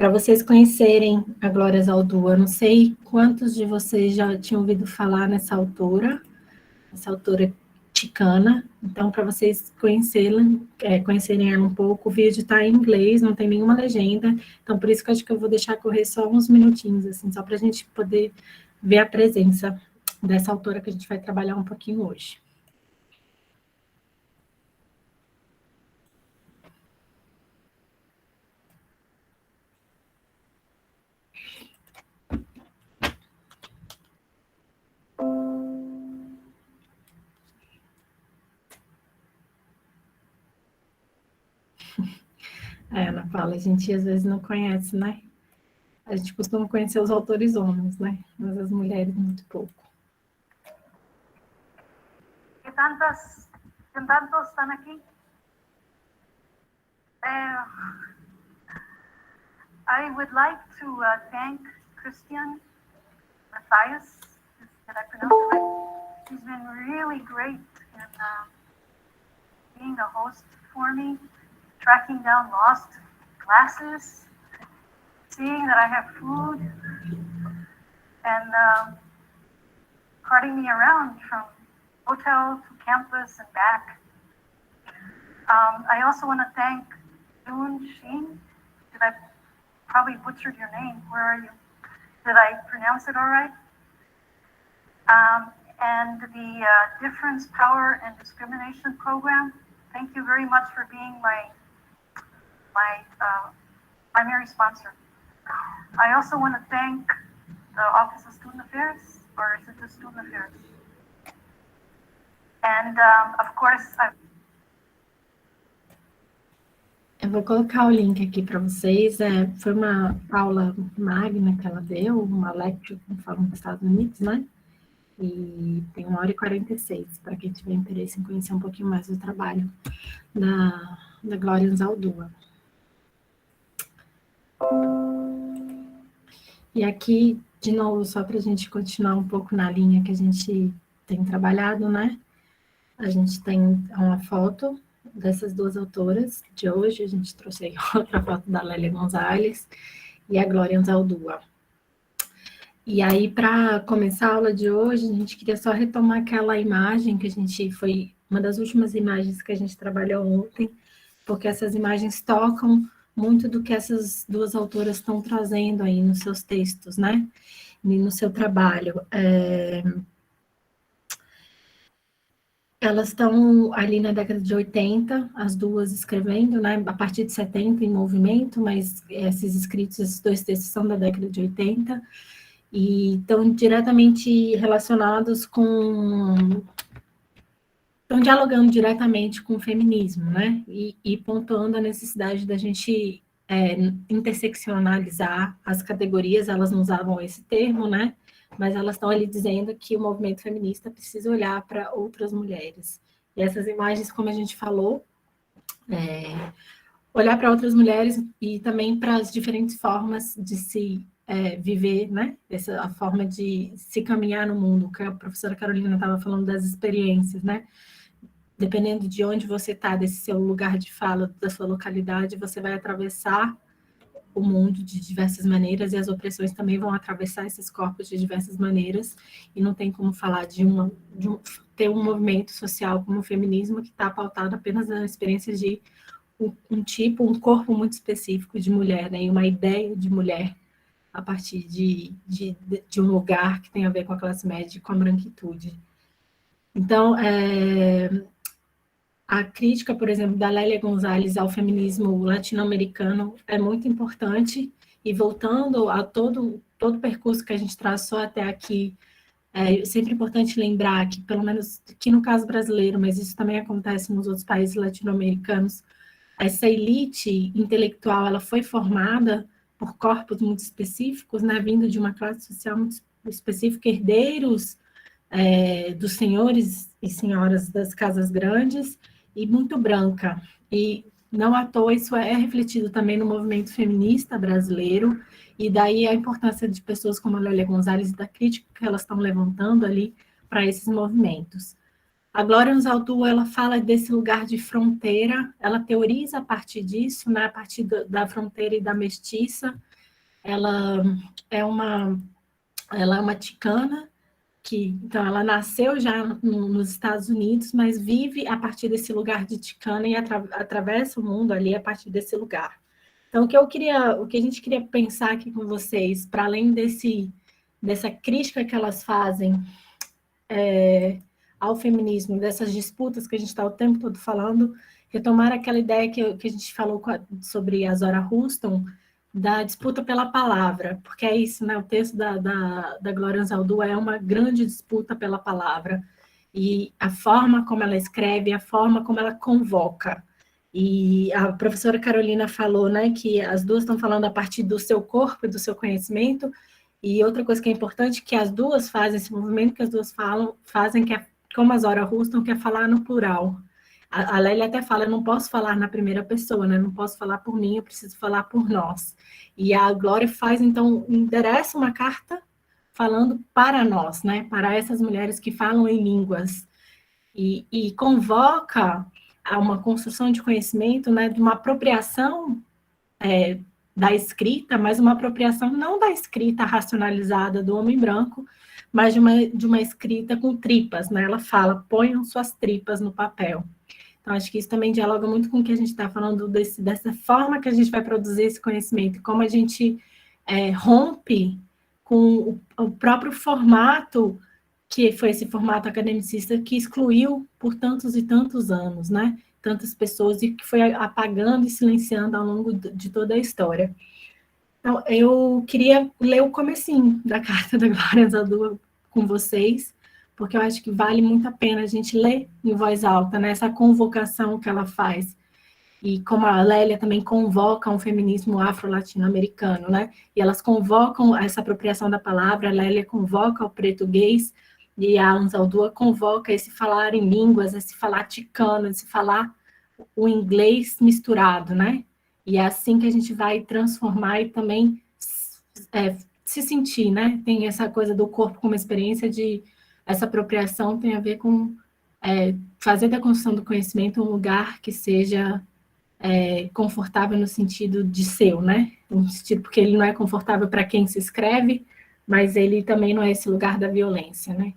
Para vocês conhecerem a Glória Zaldúa, não sei quantos de vocês já tinham ouvido falar nessa autora chicana. Então, para vocês conhecerem ela um pouco, o vídeo está em inglês, não tem nenhuma legenda, então por isso que eu acho que eu vou deixar correr só uns minutinhos, assim, só para a gente poder ver a presença dessa autora que a gente vai trabalhar um pouquinho hoje. Ana Paula, a gente às vezes não conhece, né? A gente costuma conhecer os autores homens, né? Mas as mulheres muito pouco. ¿Qué tantos están aquí? I would like to thank Christian Matthias, did I pronounce it right? She's been really great in being a host for me, tracking down lost classes, seeing that I have food, and carting me around from hotel to campus and back. I also want to thank Yoon Shin. Did I probably butchered your name? Where are you? Did I pronounce it all right? And the Difference, Power, and Discrimination Program. Thank you very much for being my primary sponsor. I also want to thank the Office of Student Affairs, or is it the Student Affairs? And of course, Eu vou colocar o link aqui para vocês. Foi uma aula magna que ela deu, uma lecture, como falam nos Estados Unidos, né? E tem 1h46, para quem tiver interesse em conhecer um pouquinho mais do trabalho da Glória Zaldúa. E aqui, de novo, só para a gente continuar um pouco na linha que a gente tem trabalhado, né? A gente tem uma foto dessas duas autoras de hoje, a gente trouxe aí outra foto da Lélia Gonzalez e a Glória Zaldúa. E aí, para começar a aula de hoje, a gente queria só retomar aquela imagem que a gente foi, uma das últimas imagens que a gente trabalhou ontem, porque essas imagens tocam muito do que essas duas autoras estão trazendo aí nos seus textos, né? E no seu trabalho. Elas estão ali na década de 80, as duas escrevendo, né? A partir de 70 em movimento, mas esses dois textos são da década de 80, e estão diretamente relacionados com... estão dialogando diretamente com o feminismo, né? E pontuando a necessidade da gente interseccionalizar as categorias. Elas não usavam esse termo, né? Mas elas estão ali dizendo que o movimento feminista precisa olhar para outras mulheres. E essas imagens, como a gente falou, olhar para outras mulheres e também para as diferentes formas de se viver, né? A forma de se caminhar no mundo, que a professora Carolina estava falando das experiências, né? Dependendo de onde você está, desse seu lugar de fala, da sua localidade, você vai atravessar o mundo de diversas maneiras, e as opressões também vão atravessar esses corpos de diversas maneiras, e não tem como falar ter um movimento social como o feminismo que está pautado apenas na experiência de um corpo muito específico de mulher, né, e uma ideia de mulher a partir de um lugar que tem a ver com a classe média e com a branquitude. Então, a crítica, por exemplo, da Lélia Gonzalez ao feminismo latino-americano é muito importante, e voltando a todo o percurso que a gente traçou até aqui, é sempre importante lembrar que, pelo menos aqui no caso brasileiro, mas isso também acontece nos outros países latino-americanos, essa elite intelectual, ela foi formada por corpos muito específicos, né, vindo de uma classe social muito específica, herdeiros dos senhores e senhoras das casas grandes, e muito branca, e não à toa isso é refletido também no movimento feminista brasileiro, e daí a importância de pessoas como a Lélia Gonzalez e da crítica que elas estão levantando ali para esses movimentos. A Glória Zaldúa, ela fala desse lugar de fronteira, ela teoriza a partir disso, né, a partir da fronteira e da mestiça, ela é uma ticana, então ela nasceu já nos Estados Unidos, mas vive a partir desse lugar de ticana e atravessa o mundo ali a partir desse lugar. Então, o que a gente queria pensar aqui com vocês, para além dessa crítica que elas fazem ao feminismo, dessas disputas que a gente está o tempo todo falando, retomar aquela ideia que a gente falou sobre a Zora Huston, da disputa pela palavra, porque é isso, né? O texto da Glória Anzaldúa é uma grande disputa pela palavra, e a forma como ela escreve, a forma como ela convoca. E a professora Carolina falou, né, que as duas estão falando a partir do seu corpo e do seu conhecimento, e outra coisa que é importante, que as duas fazem, esse movimento que as duas fazem, que é, como a Zora Huston, que é falar no plural. A Lélia até fala, eu não posso falar na primeira pessoa, né? Não posso falar por mim, eu preciso falar por nós. E a Glória faz, então, endereça uma carta falando para nós, né? Para essas mulheres que falam em línguas. E convoca a uma construção de conhecimento, né? De uma apropriação da escrita, mas uma apropriação não da escrita racionalizada do homem branco, mas de uma escrita com tripas, né? Ela fala, ponham suas tripas no papel. Então, acho que isso também dialoga muito com o que a gente está falando dessa forma que a gente vai produzir esse conhecimento, como a gente rompe com o próprio formato, que foi esse formato academicista que excluiu por tantos e tantos anos, né? Tantas pessoas, e que foi apagando e silenciando ao longo de toda a história. Então, eu queria ler o comecinho da carta da Glória Anzaldúa com vocês, porque eu acho que vale muito a pena a gente ler em voz alta, né, essa convocação que ela faz. E como a Lélia também convoca um feminismo afro-latino-americano, né? E elas convocam essa apropriação da palavra, a Lélia convoca o português, e a Anzaldúa convoca esse falar em línguas, esse falar ticano, esse falar o inglês misturado, né? E é assim que a gente vai transformar e também se sentir, né? Tem essa coisa do corpo como experiência de... Essa apropriação tem a ver com fazer da construção do conhecimento um lugar que seja confortável no sentido de seu, né? No sentido, porque ele não é confortável para quem se escreve, mas ele também não é esse lugar da violência, né?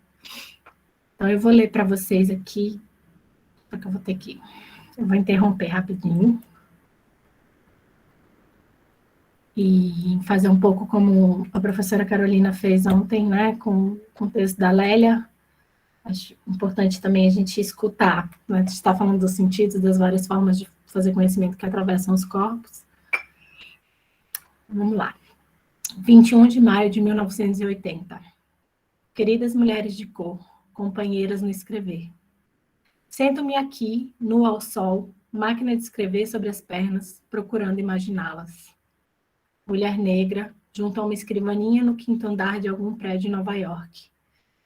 Então, eu vou ler para vocês aqui, porque eu vou interromper rapidinho. E fazer um pouco como a professora Carolina fez ontem, né, com o texto da Lélia. Acho importante também a gente escutar, né, a gente está falando dos sentidos, das várias formas de fazer conhecimento que atravessam os corpos. Vamos lá. 21 de maio de 1980. Queridas mulheres de cor, companheiras no escrever. Sento-me aqui, nua ao sol, máquina de escrever sobre as pernas, procurando imaginá-las. Mulher negra, junto a uma escrivaninha no quinto andar de algum prédio em Nova York.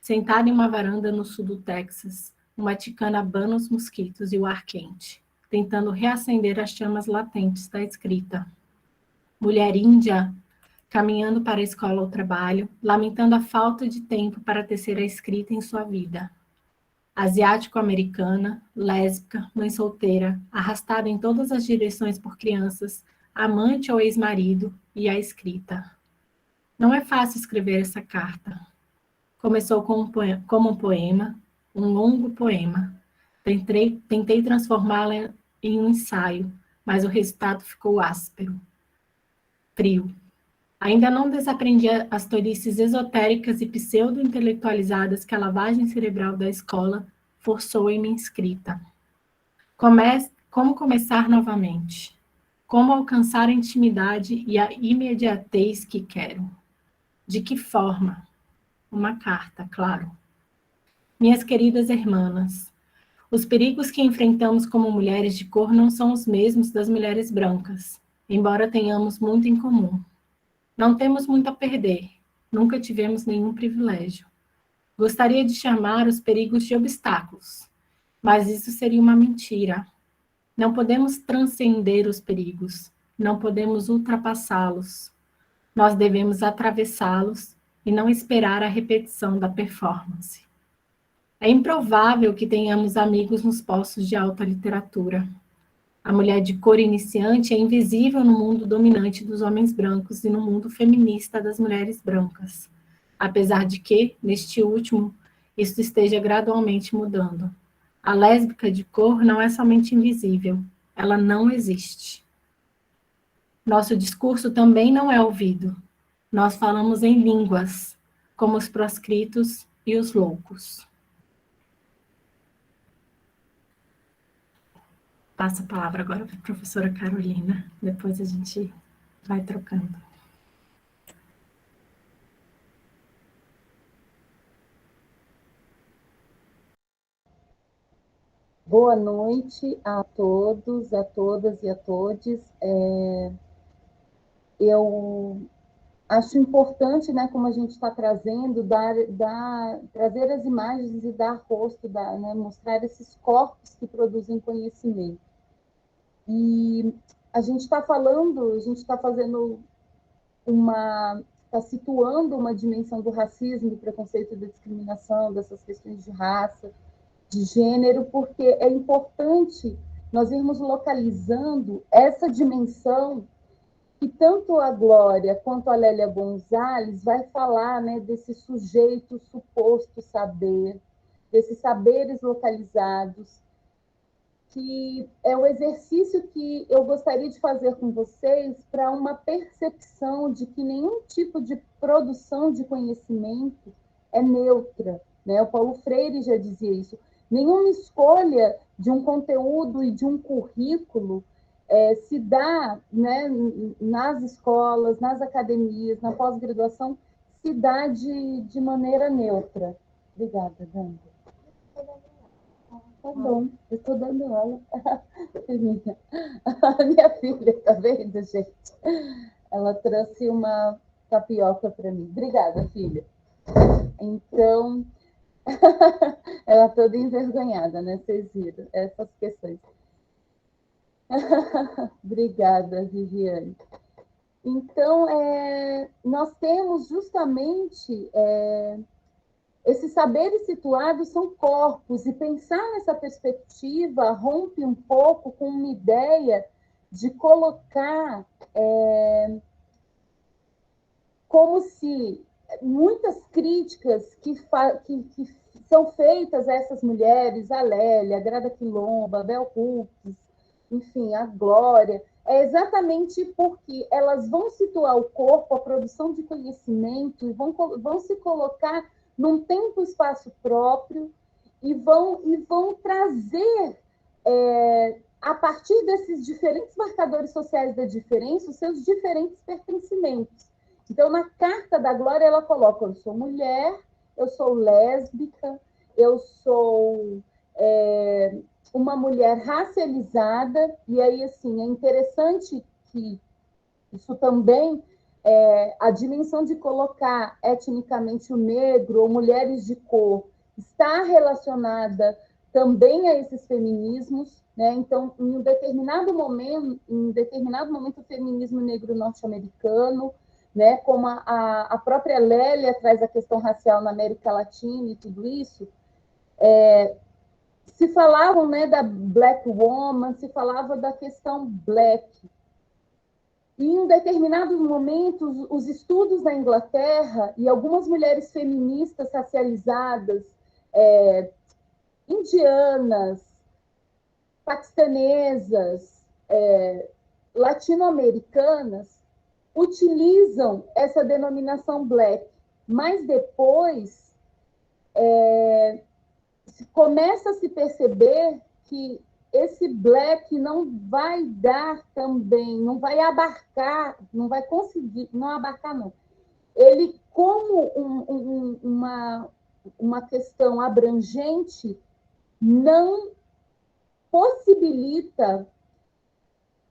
Sentada em uma varanda no sul do Texas, uma ticana abana os mosquitos e o ar quente, tentando reacender as chamas latentes da escrita. Mulher índia, caminhando para a escola ou trabalho, lamentando a falta de tempo para tecer a escrita em sua vida. Asiático-americana, lésbica, mãe solteira, arrastada em todas as direções por crianças, amante ou ex-marido, e a escrita. Não é fácil escrever essa carta. Começou como um poema, um longo poema. Tentei transformá-la em um ensaio, mas o resultado ficou áspero, frio. Ainda não desaprendi as tolices esotéricas e pseudo-intelectualizadas que a lavagem cerebral da escola forçou em minha escrita. Como começar novamente? Como alcançar a intimidade e a imediatez que quero? De que forma? Uma carta, claro. Minhas queridas irmãs, os perigos que enfrentamos como mulheres de cor não são os mesmos das mulheres brancas, embora tenhamos muito em comum. Não temos muito a perder, nunca tivemos nenhum privilégio. Gostaria de chamar os perigos de obstáculos, mas isso seria uma mentira. Não podemos transcender os perigos, não podemos ultrapassá-los. Nós devemos atravessá-los e não esperar a repetição da performance. É improvável que tenhamos amigos nos postos de alta literatura. A mulher de cor iniciante é invisível no mundo dominante dos homens brancos e no mundo feminista das mulheres brancas, apesar de que, neste último, isso esteja gradualmente mudando. A lésbica de cor não é somente invisível, ela não existe. Nosso discurso também não é ouvido. Nós falamos em línguas, como os proscritos e os loucos. Passo a palavra agora para a professora Carolina, depois a gente vai trocando. Boa noite a todos, a todas e a todes. Eu acho importante, né, como a gente está trazendo, trazer as imagens e dar rosto, né, mostrar esses corpos que produzem conhecimento. E a gente está falando, a gente está fazendo está situando uma dimensão do racismo, do preconceito, da discriminação, dessas questões de raça, de gênero, porque é importante nós irmos localizando essa dimensão que tanto a Glória quanto a Lélia Gonzalez vai falar, né, desse sujeito suposto saber, desses saberes localizados, que é o exercício que eu gostaria de fazer com vocês para uma percepção de que nenhum tipo de produção de conhecimento é neutra, né? O Paulo Freire já dizia isso. Nenhuma escolha de um conteúdo e de um currículo se dá, né, nas escolas, nas academias, na pós-graduação, se dá de maneira neutra. Obrigada, Danda. Tá bom, eu estou dando aula. A minha filha, tá vendo, gente? Ela trouxe uma tapioca para mim. Obrigada, filha. Então, ela toda envergonhada, né? Vocês viram essas questões. Obrigada, Viviane. Então, nós temos justamente esses saberes situados são corpos, e pensar nessa perspectiva rompe um pouco com uma ideia de colocar como se muitas críticas que são feitas a essas mulheres, a Lélia, a Grada Quilomba, a Bell Hooks, enfim, a Glória, é exatamente porque elas vão situar o corpo, a produção de conhecimento, e vão se colocar num tempo e espaço próprio, e vão trazer, a partir desses diferentes marcadores sociais da diferença, os seus diferentes pertencimentos. Então, na carta da Glória, ela coloca: eu sou mulher, eu sou lésbica, eu sou uma mulher racializada, e aí, assim, é interessante que isso também, a dimensão de colocar etnicamente o negro ou mulheres de cor está relacionada também a esses feminismos, né? Então, em um determinado momento, o feminismo negro norte-americano, né? Como a própria Lélia traz a questão racial na América Latina e tudo isso, se falavam, né, da Black Woman, se falava da questão Black. E em determinados momentos, os estudos na Inglaterra e algumas mulheres feministas racializadas, indianas, paquistanesas, latino-americanas, utilizam essa denominação Black, mas depois começa a se perceber que esse Black não vai dar também, não vai abarcar, não vai conseguir, não abarcar não. Ele, como uma questão abrangente, não possibilita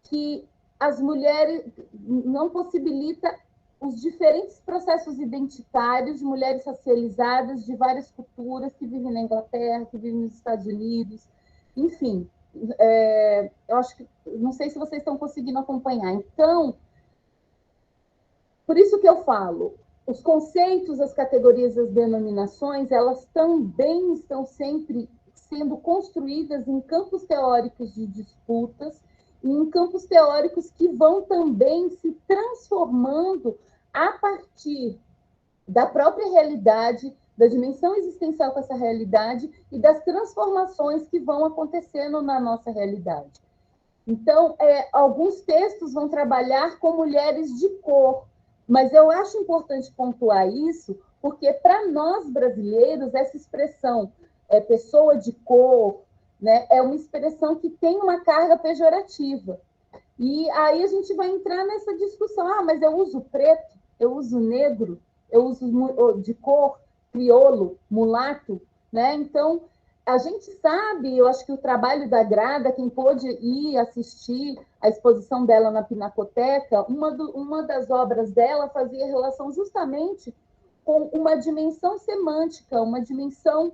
que as mulheres, não possibilita os diferentes processos identitários de mulheres racializadas de várias culturas que vivem na Inglaterra, que vivem nos Estados Unidos, enfim. Eu acho que, não sei se vocês estão conseguindo acompanhar. Então, por isso que eu falo, os conceitos, as categorias, as denominações, elas também estão sempre sendo construídas em campos teóricos de disputas, em campos teóricos que vão também se transformando a partir da própria realidade, da dimensão existencial com essa realidade e das transformações que vão acontecendo na nossa realidade. Então, alguns textos vão trabalhar com mulheres de cor, mas eu acho importante pontuar isso, porque para nós brasileiros, essa expressão pessoa de cor, né, é uma expressão que tem uma carga pejorativa. E aí a gente vai entrar nessa discussão, mas eu uso preto, eu uso negro, eu uso de cor, crioulo, mulato, né? Então, a gente sabe, eu acho que o trabalho da Grada, quem pôde ir assistir a exposição dela na Pinacoteca, uma das obras dela fazia relação justamente com uma dimensão semântica, uma dimensão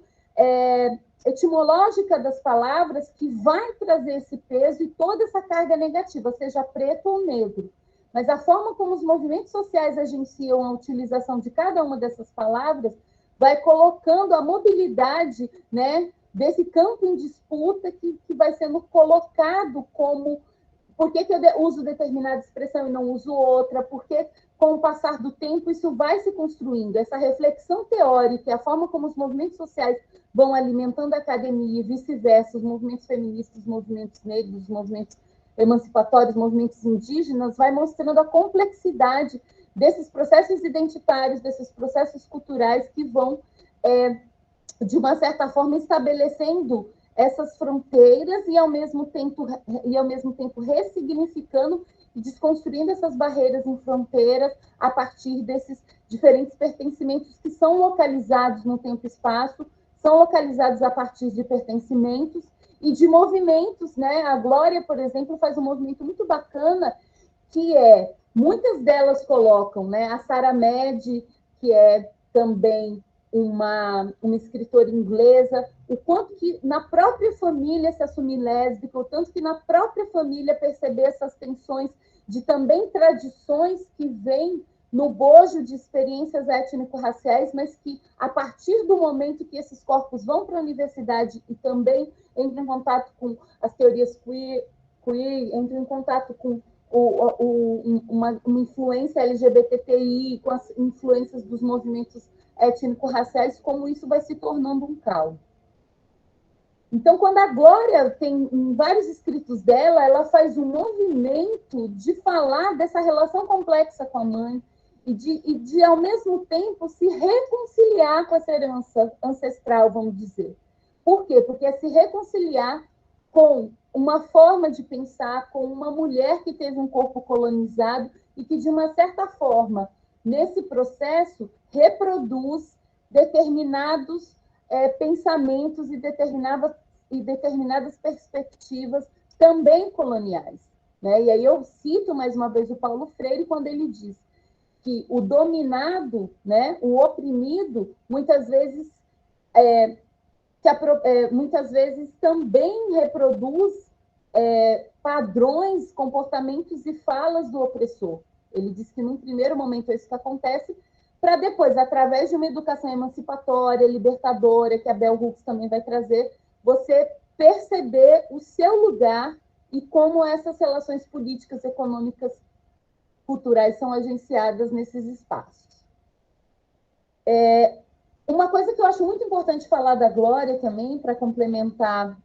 etimológica das palavras que vai trazer esse peso e toda essa carga negativa, seja preto ou negro. Mas a forma como os movimentos sociais agenciam a utilização de cada uma dessas palavras vai colocando a mobilidade, né, desse campo em disputa que vai sendo colocado como por que eu uso determinada expressão e não uso outra, porque com o passar do tempo isso vai se construindo, essa reflexão teórica, a forma como os movimentos sociais vão alimentando a academia e vice-versa, os movimentos feministas, os movimentos negros, os movimentos emancipatórios, movimentos indígenas, vai mostrando a complexidade desses processos identitários, desses processos culturais que vão, de uma certa forma, estabelecendo essas fronteiras e, ao mesmo tempo, ressignificando e desconstruindo essas barreiras em fronteiras a partir desses diferentes pertencimentos que são localizados no tempo e espaço, são localizados a partir de pertencimentos e de movimentos, né? A Glória, por exemplo, faz um movimento muito bacana, que muitas delas colocam, né? A Sarah Med, que é também uma escritora inglesa, o quanto que na própria família se assumir lésbica, o tanto que na própria família perceber essas tensões de também tradições que vêm no bojo de experiências étnico-raciais, mas que, a partir do momento que esses corpos vão para a universidade e também entram em contato com as teorias queer entram em contato com uma influência LGBTI, com as influências dos movimentos étnico-raciais, como isso vai se tornando um caldo. Então, quando a Glória tem, em vários escritos dela, ela faz um movimento de falar dessa relação complexa com a mãe e de ao mesmo tempo, se reconciliar com essa herança ancestral, vamos dizer. Por quê? Porque é se reconciliar com uma forma de pensar, com uma mulher que teve um corpo colonizado e que, de uma certa forma, nesse processo, reproduz determinados pensamentos e determinadas perspectivas também coloniais, né? E aí eu cito mais uma vez o Paulo Freire quando ele diz que o dominado, né, o oprimido, muitas vezes também reproduz padrões, comportamentos e falas do opressor. Ele diz que, num primeiro momento, é isso que acontece, para depois, através de uma educação emancipatória, libertadora, que a Bell Hooks também vai trazer, você perceber o seu lugar e como essas relações políticas, econômicas, culturais são agenciadas nesses espaços. Uma coisa que eu acho muito importante falar da Glória também, para complementar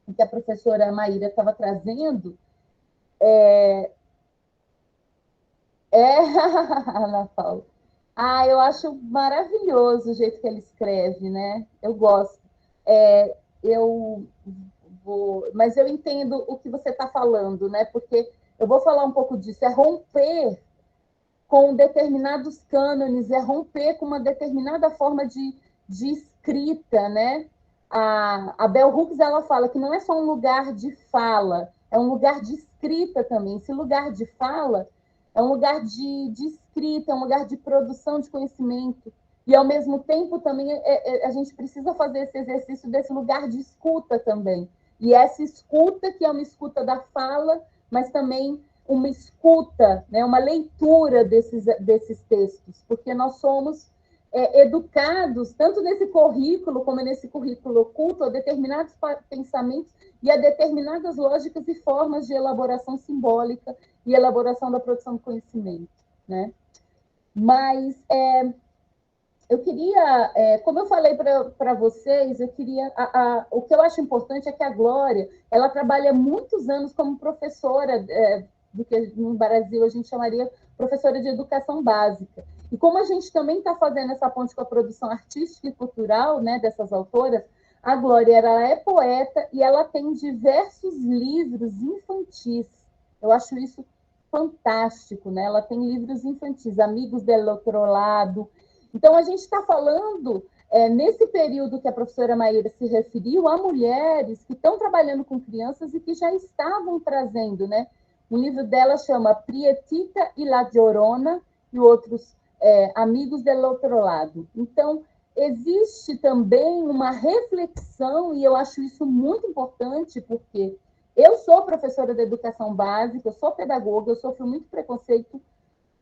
o que a professora Maíra estava trazendo, Ana Paula. Eu acho maravilhoso o jeito que ele escreve, né? Eu gosto. Mas eu entendo o que você está falando, né? Porque eu vou falar um pouco disso. É romper com determinados cânones, é romper com uma determinada forma de escrita, né? A Bell Hooks, ela fala que não é só um lugar de fala, é um lugar de escrita também. Esse lugar de fala é um lugar de escrita, é um lugar de produção de conhecimento. E, ao mesmo tempo, também a gente precisa fazer esse exercício desse lugar de escuta também. E essa escuta, que é uma escuta da fala, mas também uma escuta, né, uma leitura desses textos, porque nós somos educados, tanto nesse currículo como nesse currículo oculto, a determinados pensamentos e a determinadas lógicas e formas de elaboração simbólica e elaboração da produção do conhecimento, né? Mas eu queria, como eu falei para vocês, eu queria, o que eu acho importante é que a Glória, ela trabalha muitos anos como professora, do que no Brasil a gente chamaria professora de educação básica. E como a gente também está fazendo essa ponte com a produção artística e cultural, né, dessas autoras, a Glória, ela é poeta e ela tem diversos livros infantis. Eu acho isso fantástico, né? Ela tem livros infantis, Amigos del Outro Lado. Então, a gente está falando, nesse período que a professora Maíra se referiu, a mulheres que estão trabalhando com crianças e que já estavam trazendo, né? Um livro dela chama Prietita y la Llorona, e outros Amigos del Outro Lado. Então, existe também uma reflexão, e eu acho isso muito importante, porque eu sou professora de educação básica, eu sou pedagoga, eu sofro muito preconceito,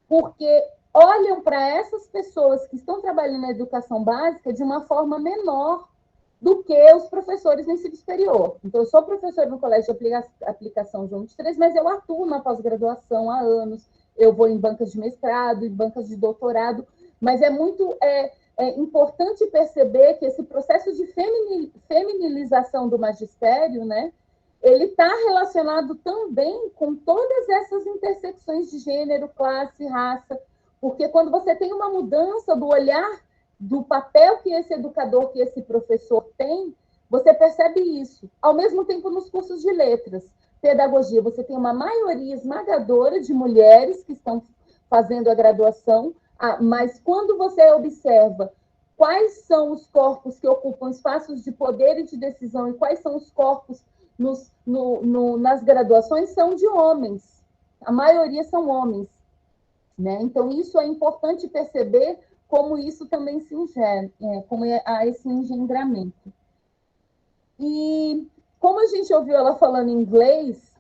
porque olham para essas pessoas que estão trabalhando na educação básica de uma forma menor do que os professores no ensino superior. Então, eu sou professora no Colégio de Aplicação João 23, mas eu atuo na pós-graduação há anos, eu vou em bancas de mestrado, em bancas de doutorado, mas é muito importante perceber que esse processo de feminilização do magistério, né, ele está relacionado também com todas essas intersecções de gênero, classe, raça, porque quando você tem uma mudança do olhar, do papel que esse educador, que esse professor tem, você percebe isso. Ao mesmo tempo, nos cursos de letras, pedagogia, você tem uma maioria esmagadora de mulheres que estão fazendo a graduação, mas quando você observa quais são os corpos que ocupam espaços de poder e de decisão e quais são os corpos nas graduações, são de homens. A maioria são homens, né? Então, isso é importante perceber como isso também se engenra, como há esse engendramento. E como a gente ouviu ela falando em inglês,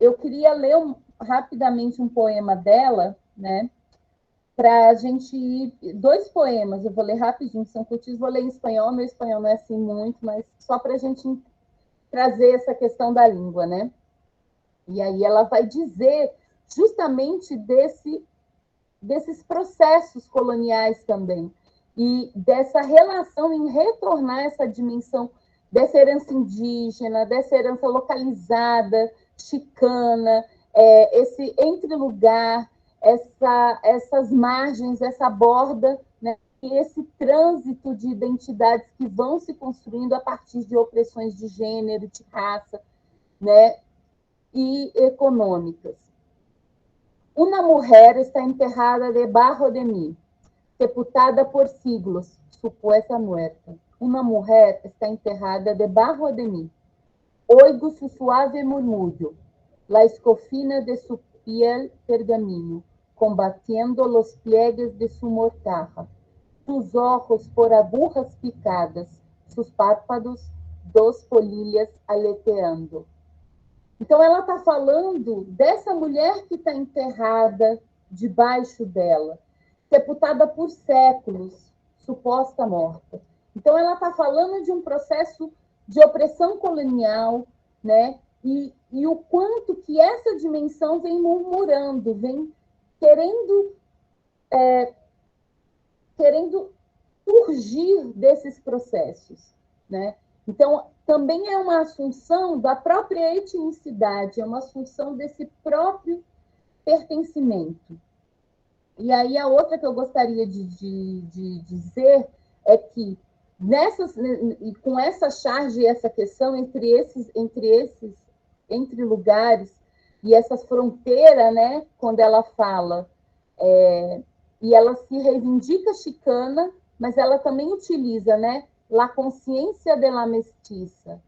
eu queria ler rapidamente um poema dela, né? Para a gente ir... 2 poemas, eu vou ler rapidinho, são curtinhos, vou ler em espanhol, meu espanhol não é assim muito, mas só para a gente trazer essa questão da língua, né? E aí ela vai dizer justamente desses processos coloniais também, e dessa relação em retornar essa dimensão dessa herança indígena, dessa herança localizada, chicana, esse entre-lugar, essas margens, essa borda, né, e esse trânsito de identidades que vão se construindo a partir de opressões de gênero, de raça, né, e econômicas. Una mujer está enterrada debajo de mí, sepultada por siglos, supuesta muerta. Una mujer está enterrada debajo de mí. Oigo su suave murmullo, la escofina de su piel pergamino, combatiendo los pliegues de su mortaja. Sus ojos por agujas picadas, sus párpados, 2 polilhas aleteando. Então, ela está falando dessa mulher que está enterrada debaixo dela, sepultada por séculos, suposta morta. Então, ela está falando de um processo de opressão colonial, né? E o quanto que essa dimensão vem murmurando, vem querendo surgir desses processos, né? Então, também é uma assunção da própria etnicidade, é uma assunção desse próprio pertencimento. E aí, a outra que eu gostaria de dizer é que, com essa charge e essa questão entre lugares e essas fronteiras, né, quando ela fala, e ela se reivindica chicana, mas ela também utiliza, né, la consciência de la mestiça.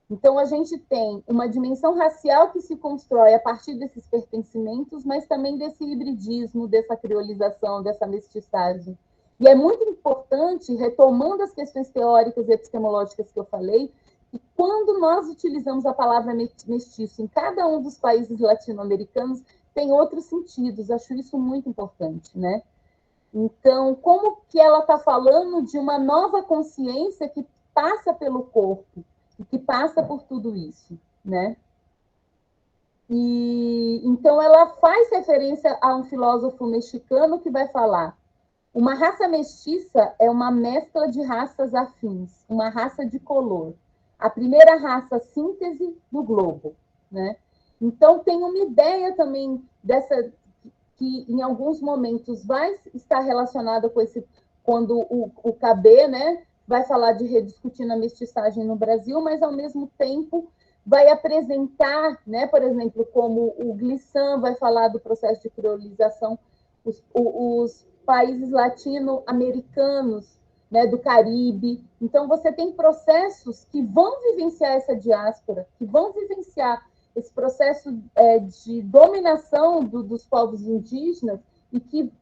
Então, a gente tem uma dimensão racial que se constrói a partir desses pertencimentos, mas também desse hibridismo, dessa criolização, dessa mestiçagem. E é muito importante, retomando as questões teóricas e epistemológicas que eu falei, que quando nós utilizamos a palavra mestiço em cada um dos países latino-americanos, tem outros sentidos. Acho isso muito importante, né? Então, como que ela está falando de uma nova consciência que passa pelo corpo, e que passa por tudo isso, né? E então ela faz referência a um filósofo mexicano que vai falar: uma raça mestiça é uma mescla de raças afins, uma raça de color, a primeira raça síntese do globo, né? Então tem uma ideia também dessa que em alguns momentos vai estar relacionada com esse, quando o KB, né, vai falar de rediscutindo a mestiçagem no Brasil, mas ao mesmo tempo vai apresentar, né, por exemplo, como o Glissant vai falar do processo de criolização, os países latino-americanos, né, do Caribe. Então, você tem processos que vão vivenciar essa diáspora, que vão vivenciar esse processo de dominação dos povos indígenas e que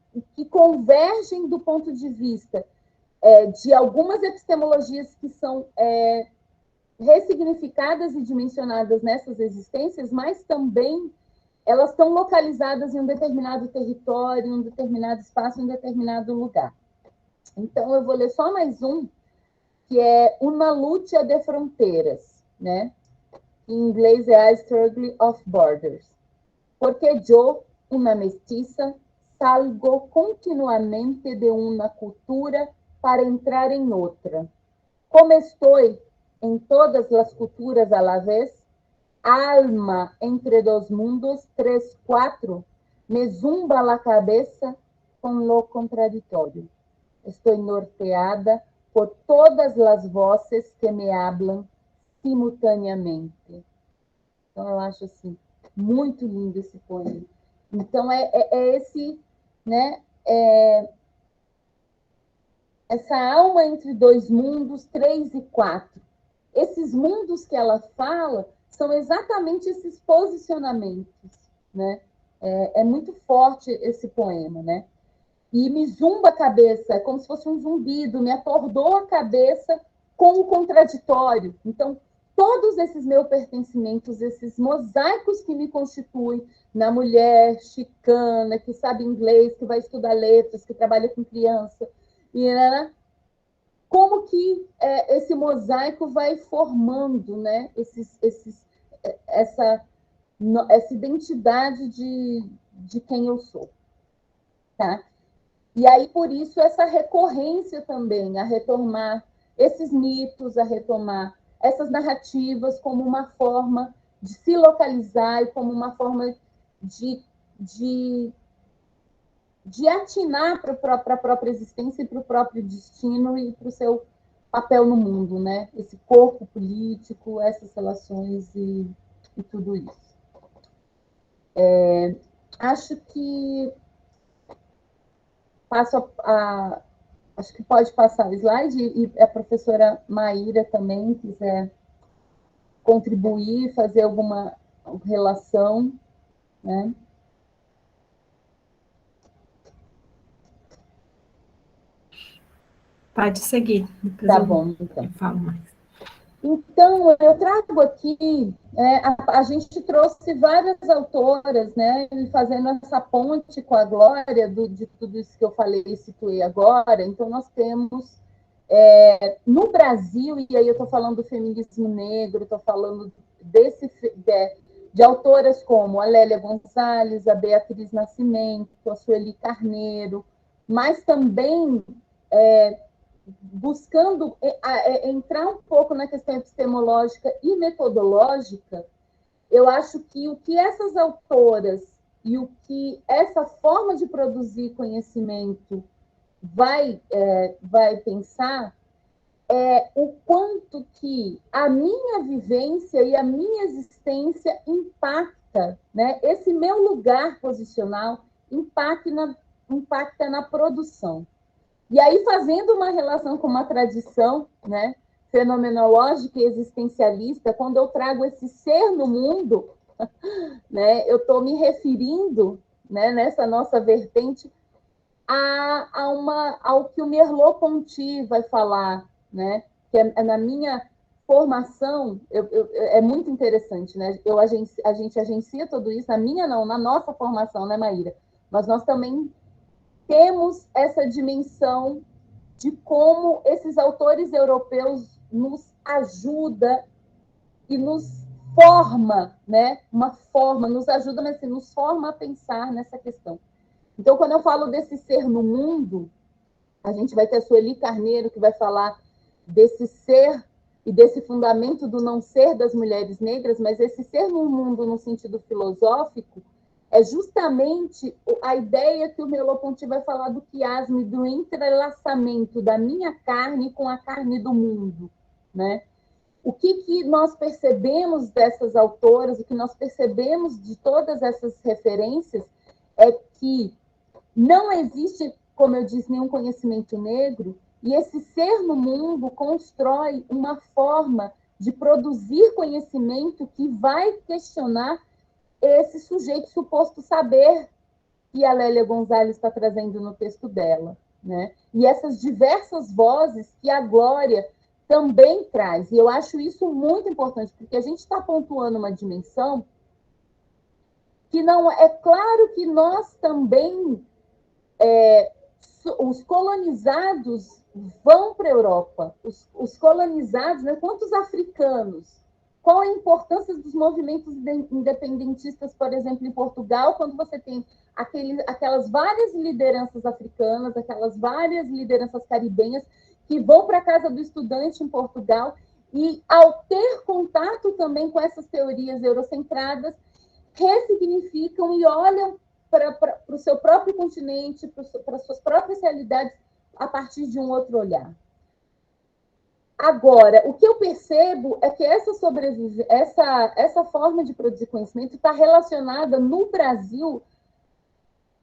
convergem do ponto de vista de algumas epistemologias que são ressignificadas e dimensionadas nessas existências, mas também elas estão localizadas em um determinado território, em um determinado espaço, em um determinado lugar. Então, eu vou ler só mais um, que é Una lucha de fronteiras, né? Em inglês é A Struggle of Borders. Porque eu, uma mestiça, salgo continuamente de uma cultura para entrar em outra. Como estou em todas as culturas a la vez, alma entre dos mundos, 3, 4, me zumba la cabeça com lo contraditório. Estou norteada por todas as vozes que me hablam simultaneamente. Então, eu acho assim, muito lindo esse poema. Então, esse, né, essa alma entre dois mundos, 3 e 4. Esses mundos que ela fala são exatamente esses posicionamentos, né? É muito forte esse poema, né? E me zumba a cabeça, é como se fosse um zumbido, me atordou a cabeça com o contraditório. Então, todos esses meus pertencimentos, esses mosaicos que me constituem na mulher chicana, que sabe inglês, que vai estudar letras, que trabalha com criança, e né, como que esse mosaico vai formando, né, essa identidade de quem eu sou, tá? E aí, por isso, essa recorrência também, a retomar esses mitos, a retomar essas narrativas como uma forma de se localizar e como uma forma de atinar para a própria existência e para o próprio destino e para o seu papel no mundo, né? Esse corpo político, essas relações e tudo isso. Acho que acho que pode passar o slide e a professora Maíra também quiser contribuir, fazer alguma relação, né? Pode seguir, depois Tá bom, então. eu falo mais. Então, eu trago aqui, a gente trouxe várias autoras, né, fazendo essa ponte com a Glória de tudo isso que eu falei e situei agora. Então, nós temos, no Brasil, e aí eu estou falando do feminismo negro, estou falando de autoras como a Lélia Gonzalez, a Beatriz Nascimento, a Sueli Carneiro, mas também buscando entrar um pouco na questão epistemológica e metodológica. Eu acho que o que essas autoras e o que essa forma de produzir conhecimento vai pensar é o quanto que a minha vivência e a minha existência impacta, né? Esse meu lugar posicional impacta na produção. E aí, fazendo uma relação com uma tradição, né, fenomenológica e existencialista, quando eu trago esse ser no mundo, né, eu estou me referindo, né, nessa nossa vertente ao que o Merleau-Ponty vai falar, né, que na minha formação é muito interessante, né? A gente agencia tudo isso, na minha não, na nossa formação, né, Maíra? Mas nós também temos essa dimensão de como esses autores europeus nos ajuda e nos forma, né? Uma forma, nos ajuda, mas assim, nos forma a pensar nessa questão. Então, quando eu falo desse ser no mundo, a gente vai ter a Sueli Carneiro, que vai falar desse ser e desse fundamento do não ser das mulheres negras, mas esse ser no mundo, no sentido filosófico, é justamente a ideia que o Merleau-Ponty vai falar do quiasme, do entrelaçamento da minha carne com a carne do mundo, né? O que nós percebemos dessas autoras, o que nós percebemos de todas essas referências é que não existe, como eu disse, nenhum conhecimento negro, e esse ser no mundo constrói uma forma de produzir conhecimento que vai questionar esse sujeito suposto saber que a Lélia Gonzalez está trazendo no texto dela, né? E essas diversas vozes que a Glória também traz. E eu acho isso muito importante, porque a gente está pontuando uma dimensão que não é claro que nós também os colonizados vão para a Europa, os colonizados, né? Quantos africanos? Qual a importância dos movimentos independentistas, por exemplo, em Portugal, quando você tem aquelas várias lideranças africanas, aquelas várias lideranças caribenhas que vão para a casa do estudante em Portugal e, ao ter contato também com essas teorias eurocentradas, ressignificam e olham para o seu próprio continente, para as suas próprias realidades, a partir de um outro olhar. Agora, o que eu percebo é que essa forma de produzir conhecimento está relacionada no Brasil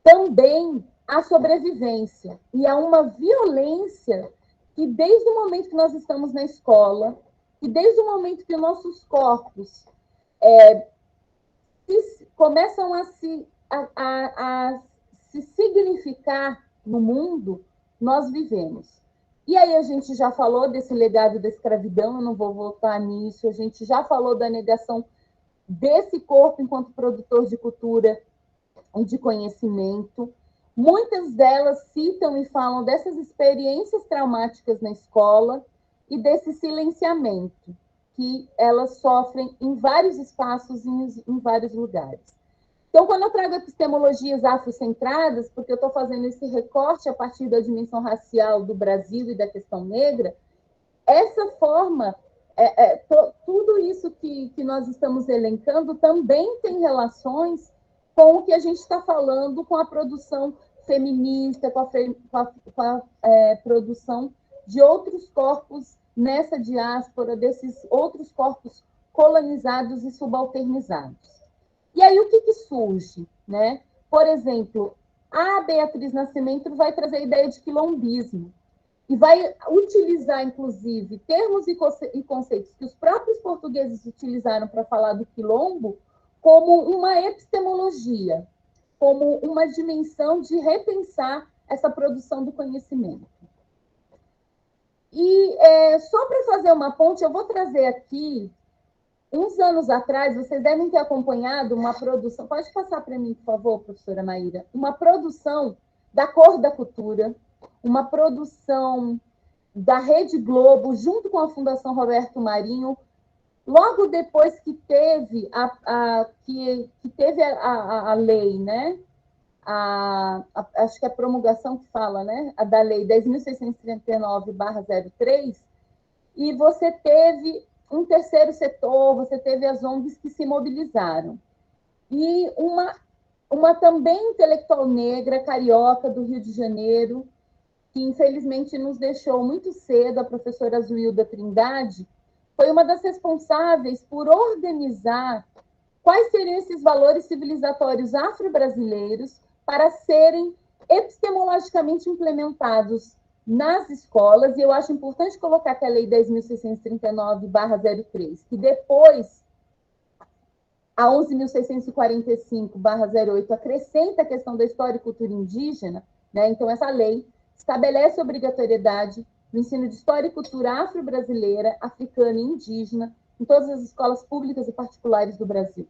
também à sobrevivência e a uma violência que, desde o momento que nós estamos na escola, e desde o momento que nossos corpos começam a se significar no mundo, nós vivemos. E aí a gente já falou desse legado da escravidão, eu não vou voltar nisso, a gente já falou da negação desse corpo enquanto produtor de cultura e de conhecimento. Muitas delas citam e falam dessas experiências traumáticas na escola e desse silenciamento que elas sofrem em vários espaços, em vários lugares. Então, quando eu trago epistemologias afrocentradas, porque eu estou fazendo esse recorte a partir da dimensão racial do Brasil e da questão negra, essa forma, tudo isso que nós estamos elencando também tem relações com o que a gente está falando com a produção feminista, com a produção de outros corpos nessa diáspora, desses outros corpos colonizados e subalternizados. E aí, o que surge? Né? Por exemplo, a Beatriz Nascimento vai trazer a ideia de quilombismo e vai utilizar, inclusive, termos e conceitos que os próprios portugueses utilizaram para falar do quilombo como uma epistemologia, como uma dimensão de repensar essa produção do conhecimento. E só para fazer uma ponte, eu vou trazer aqui. Uns anos atrás, vocês devem ter acompanhado uma produção, pode passar para mim, por favor, professora Maíra, uma produção da Cor da Cultura, uma produção da Rede Globo, junto com a Fundação Roberto Marinho, logo depois que teve a lei, né? Acho que é a promulgação que fala, né? A da lei 10.639/03, e você teve um terceiro setor, você teve as ONGs que se mobilizaram. E uma também intelectual negra, carioca, do Rio de Janeiro, que infelizmente nos deixou muito cedo, a professora Zuilda Trindade, foi uma das responsáveis por organizar quais seriam esses valores civilizatórios afro-brasileiros para serem epistemologicamente implementados nas escolas, e eu acho importante colocar que a Lei 10.639/03, que depois a 11.645/08 acrescenta a questão da história e cultura indígena, né? Então, essa lei estabelece a obrigatoriedade do ensino de história e cultura afro-brasileira, africana e indígena em todas as escolas públicas e particulares do Brasil.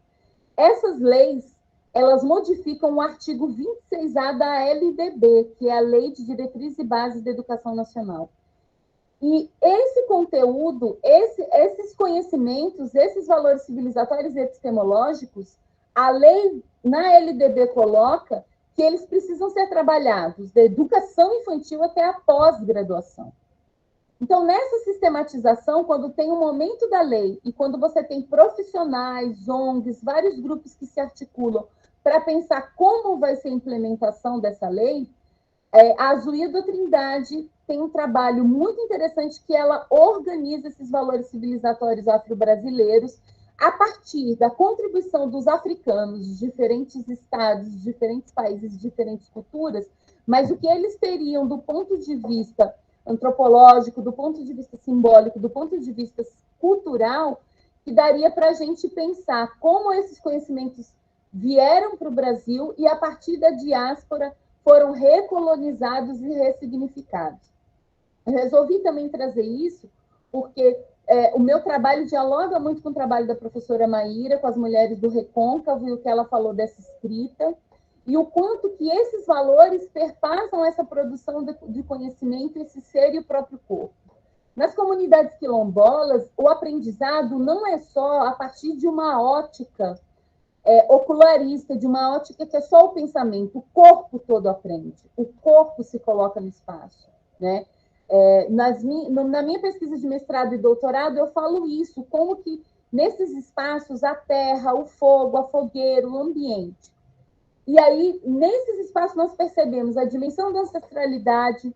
Essas leis, elas modificam o artigo 26A da LDB, que é a Lei de Diretrizes e Bases da Educação Nacional. E esse conteúdo, esses conhecimentos, esses valores civilizatórios e epistemológicos, a lei na LDB coloca que eles precisam ser trabalhados da educação infantil até a pós-graduação. Então, nessa sistematização, quando tem um momento da lei e quando você tem profissionais, ONGs, vários grupos que se articulam para pensar como vai ser a implementação dessa lei, a Zuída Trindade tem um trabalho muito interessante que ela organiza esses valores civilizatórios afro-brasileiros a partir da contribuição dos africanos de diferentes estados, de diferentes países, de diferentes culturas, mas o que eles teriam do ponto de vista antropológico, do ponto de vista simbólico, do ponto de vista cultural, que daria para a gente pensar como esses conhecimentos vieram para o Brasil e, a partir da diáspora, foram recolonizados e ressignificados. Eu resolvi também trazer isso porque o meu trabalho dialoga muito com o trabalho da professora Maíra, com as mulheres do Recôncavo, e o que ela falou dessa escrita, e o quanto que esses valores perpassam essa produção de conhecimento, esse ser e o próprio corpo. Nas comunidades quilombolas, o aprendizado não é só a partir de uma ótica ocularista, de uma ótica que é só o pensamento, o corpo todo aprende, o corpo se coloca no espaço, né? Na minha pesquisa de mestrado e doutorado, eu falo isso, como que nesses espaços a terra, o fogo, a fogueira, o ambiente. E aí, nesses espaços, nós percebemos a dimensão da ancestralidade,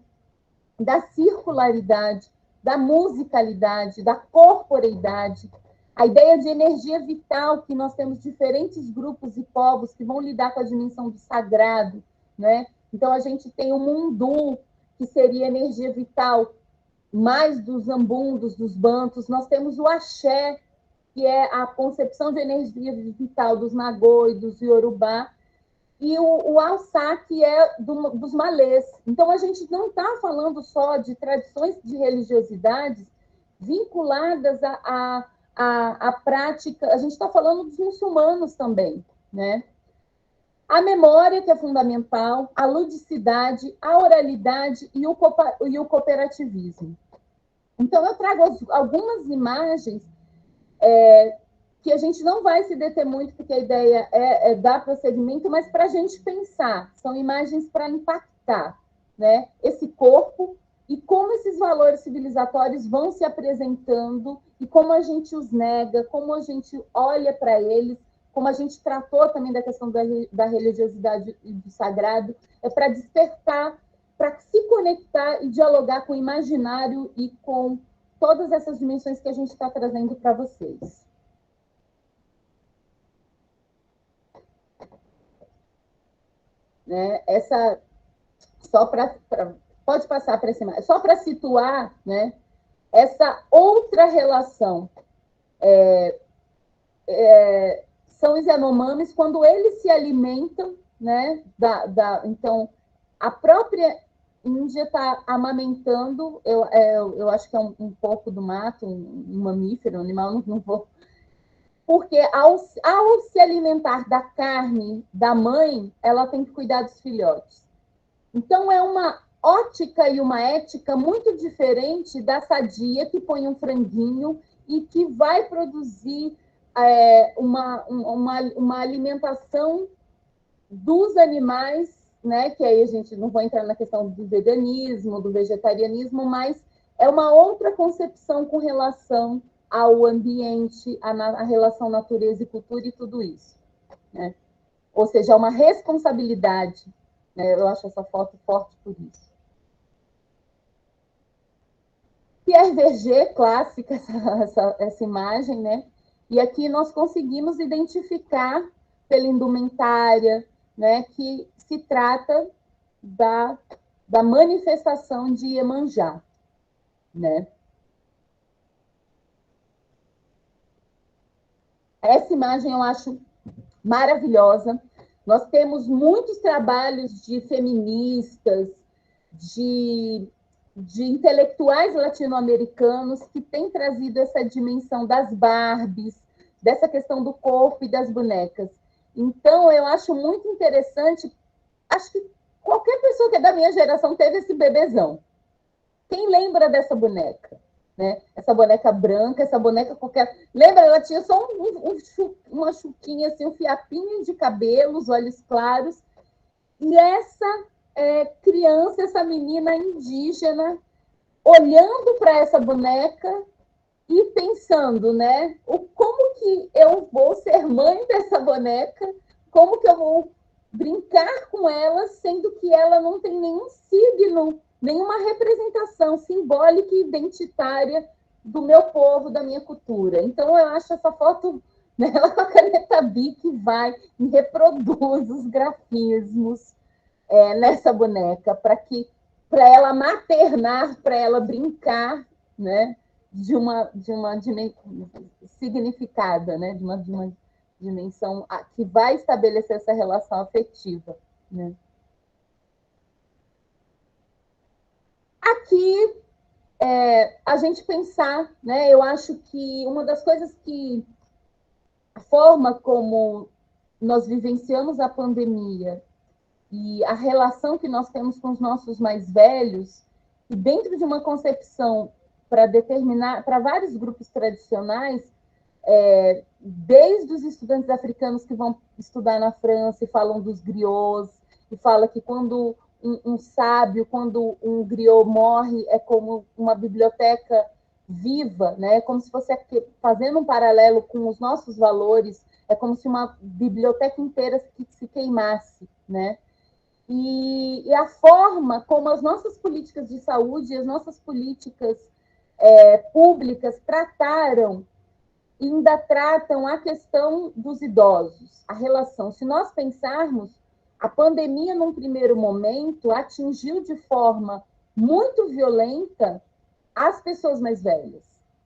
da circularidade, da musicalidade, da corporeidade, a ideia de energia vital, que nós temos diferentes grupos e povos que vão lidar com a dimensão do sagrado, né? Então, a gente tem o mundu, que seria energia vital, mais dos zambundos, dos bantos. Nós temos o axé, que é a concepção de energia vital dos nagô e dos iorubá, e o alçá, que é dos malês. Então, a gente não está falando só de tradições de religiosidades vinculadas à prática, a gente está falando dos muçulmanos também, né? A memória, que é fundamental, a ludicidade, a oralidade e o cooperativismo. Então, eu trago algumas imagens que a gente não vai se deter muito, porque a ideia é dar prosseguimento, mas para a gente pensar, são imagens para impactar, né? Esse corpo e como esses valores civilizatórios vão se apresentando e como a gente os nega, como a gente olha para eles, como a gente tratou também da questão da religiosidade e do sagrado, para despertar, para se conectar e dialogar com o imaginário e com todas essas dimensões que a gente está trazendo para vocês. Né? Pode passar para essa imagem, só para situar, né, essa outra relação. São os Yanomamis, quando eles se alimentam, né, então, a própria Índia está amamentando, eu acho que é um porco do mato, um mamífero, um animal, não vou... Porque ao se alimentar da carne da mãe, ela tem que cuidar dos filhotes. Então, é uma ótica e uma ética muito diferente da sadia, que põe um franguinho e que vai produzir uma alimentação dos animais, né? Que aí a gente não vai entrar na questão do veganismo, do vegetarianismo, mas é uma outra concepção com relação ao ambiente, a relação natureza e cultura e tudo isso, né? Ou seja, é uma responsabilidade, né? Eu acho essa foto forte por isso. Pierre Verger, clássica essa imagem, né? E aqui nós conseguimos identificar pela indumentária, né, que se trata da manifestação de Iemanjá, né? Essa imagem eu acho maravilhosa. Nós temos muitos trabalhos de feministas, de intelectuais latino-americanos que têm trazido essa dimensão das Barbies, dessa questão do corpo e das bonecas. Então, eu acho muito interessante, acho que qualquer pessoa que é da minha geração teve esse bebezão. Quem lembra dessa boneca? Né? Essa boneca branca, essa boneca qualquer... Lembra? Ela tinha só uma chuquinha, assim, um fiapinho de cabelo, os olhos claros. E essa criança, essa menina indígena, olhando para essa boneca e pensando, né? Como que eu vou ser mãe dessa boneca? Como que eu vou brincar com ela, sendo que ela não tem nenhum signo, nenhuma representação simbólica e identitária do meu povo, da minha cultura. Então, eu acho essa foto, né, ela com a caneta Bic vai e reproduz os grafismos nessa boneca, para ela maternar, para ela brincar, né, de uma significada, né, de uma dimensão que vai estabelecer essa relação afetiva, né? Aqui, a gente pensar, né? Eu acho que uma das coisas que a forma como nós vivenciamos a pandemia e a relação que nós temos com os nossos mais velhos, e dentro de uma concepção para vários grupos tradicionais, desde os estudantes africanos que vão estudar na França e falam dos griots, e fala que quando um sábio, quando um griot morre, é como uma biblioteca viva, né? Como se fosse, fazendo um paralelo com os nossos valores, é como se uma biblioteca inteira se queimasse, né? E a forma como as nossas políticas de saúde, as nossas políticas públicas trataram e ainda tratam a questão dos idosos, a relação. Se nós pensarmos, a pandemia, num primeiro momento, atingiu de forma muito violenta as pessoas mais velhas,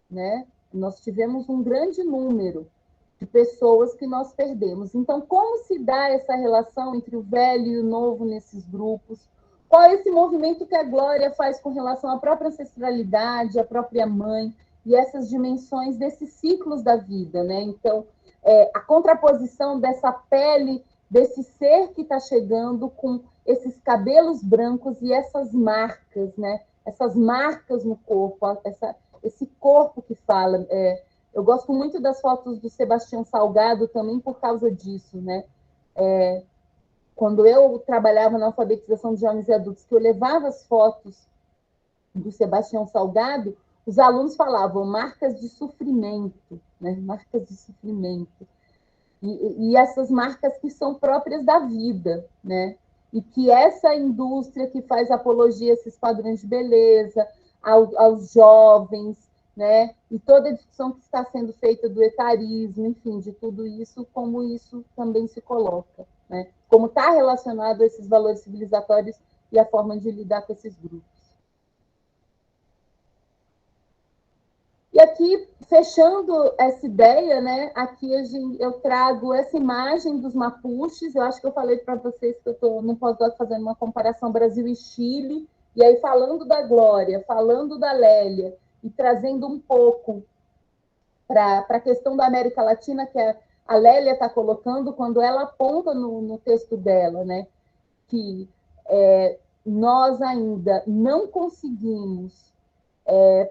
né? Nós tivemos um grande número de pessoas que nós perdemos. Então, como se dá essa relação entre o velho e o novo nesses grupos? Qual é esse movimento que a Glória faz com relação à própria ancestralidade, à própria mãe, e essas dimensões desses ciclos da vida, né? Então, a contraposição dessa pele, desse ser que está chegando com esses cabelos brancos e essas marcas, né? Essas marcas no corpo, esse corpo que fala. Eu gosto muito das fotos do Sebastião Salgado também por causa disso, né? Quando eu trabalhava na alfabetização de jovens e adultos, que eu levava as fotos do Sebastião Salgado, os alunos falavam marcas de sofrimento, né? Marcas de sofrimento. E essas marcas que são próprias da vida, né? E que essa indústria que faz apologia a esses padrões de beleza, aos jovens, né? E toda a discussão que está sendo feita do etarismo, enfim, de tudo isso, como isso também se coloca, né? Como está relacionado a esses valores civilizatórios e a forma de lidar com esses grupos. E aqui, fechando essa ideia, né, aqui eu trago essa imagem dos mapuches. Eu acho que eu falei para vocês que eu estou no pós-doc fazendo uma comparação Brasil e Chile, e aí falando da Glória, falando da Lélia, e trazendo um pouco para a questão da América Latina, que a Lélia está colocando, quando ela aponta no texto dela, né, que nós ainda não conseguimos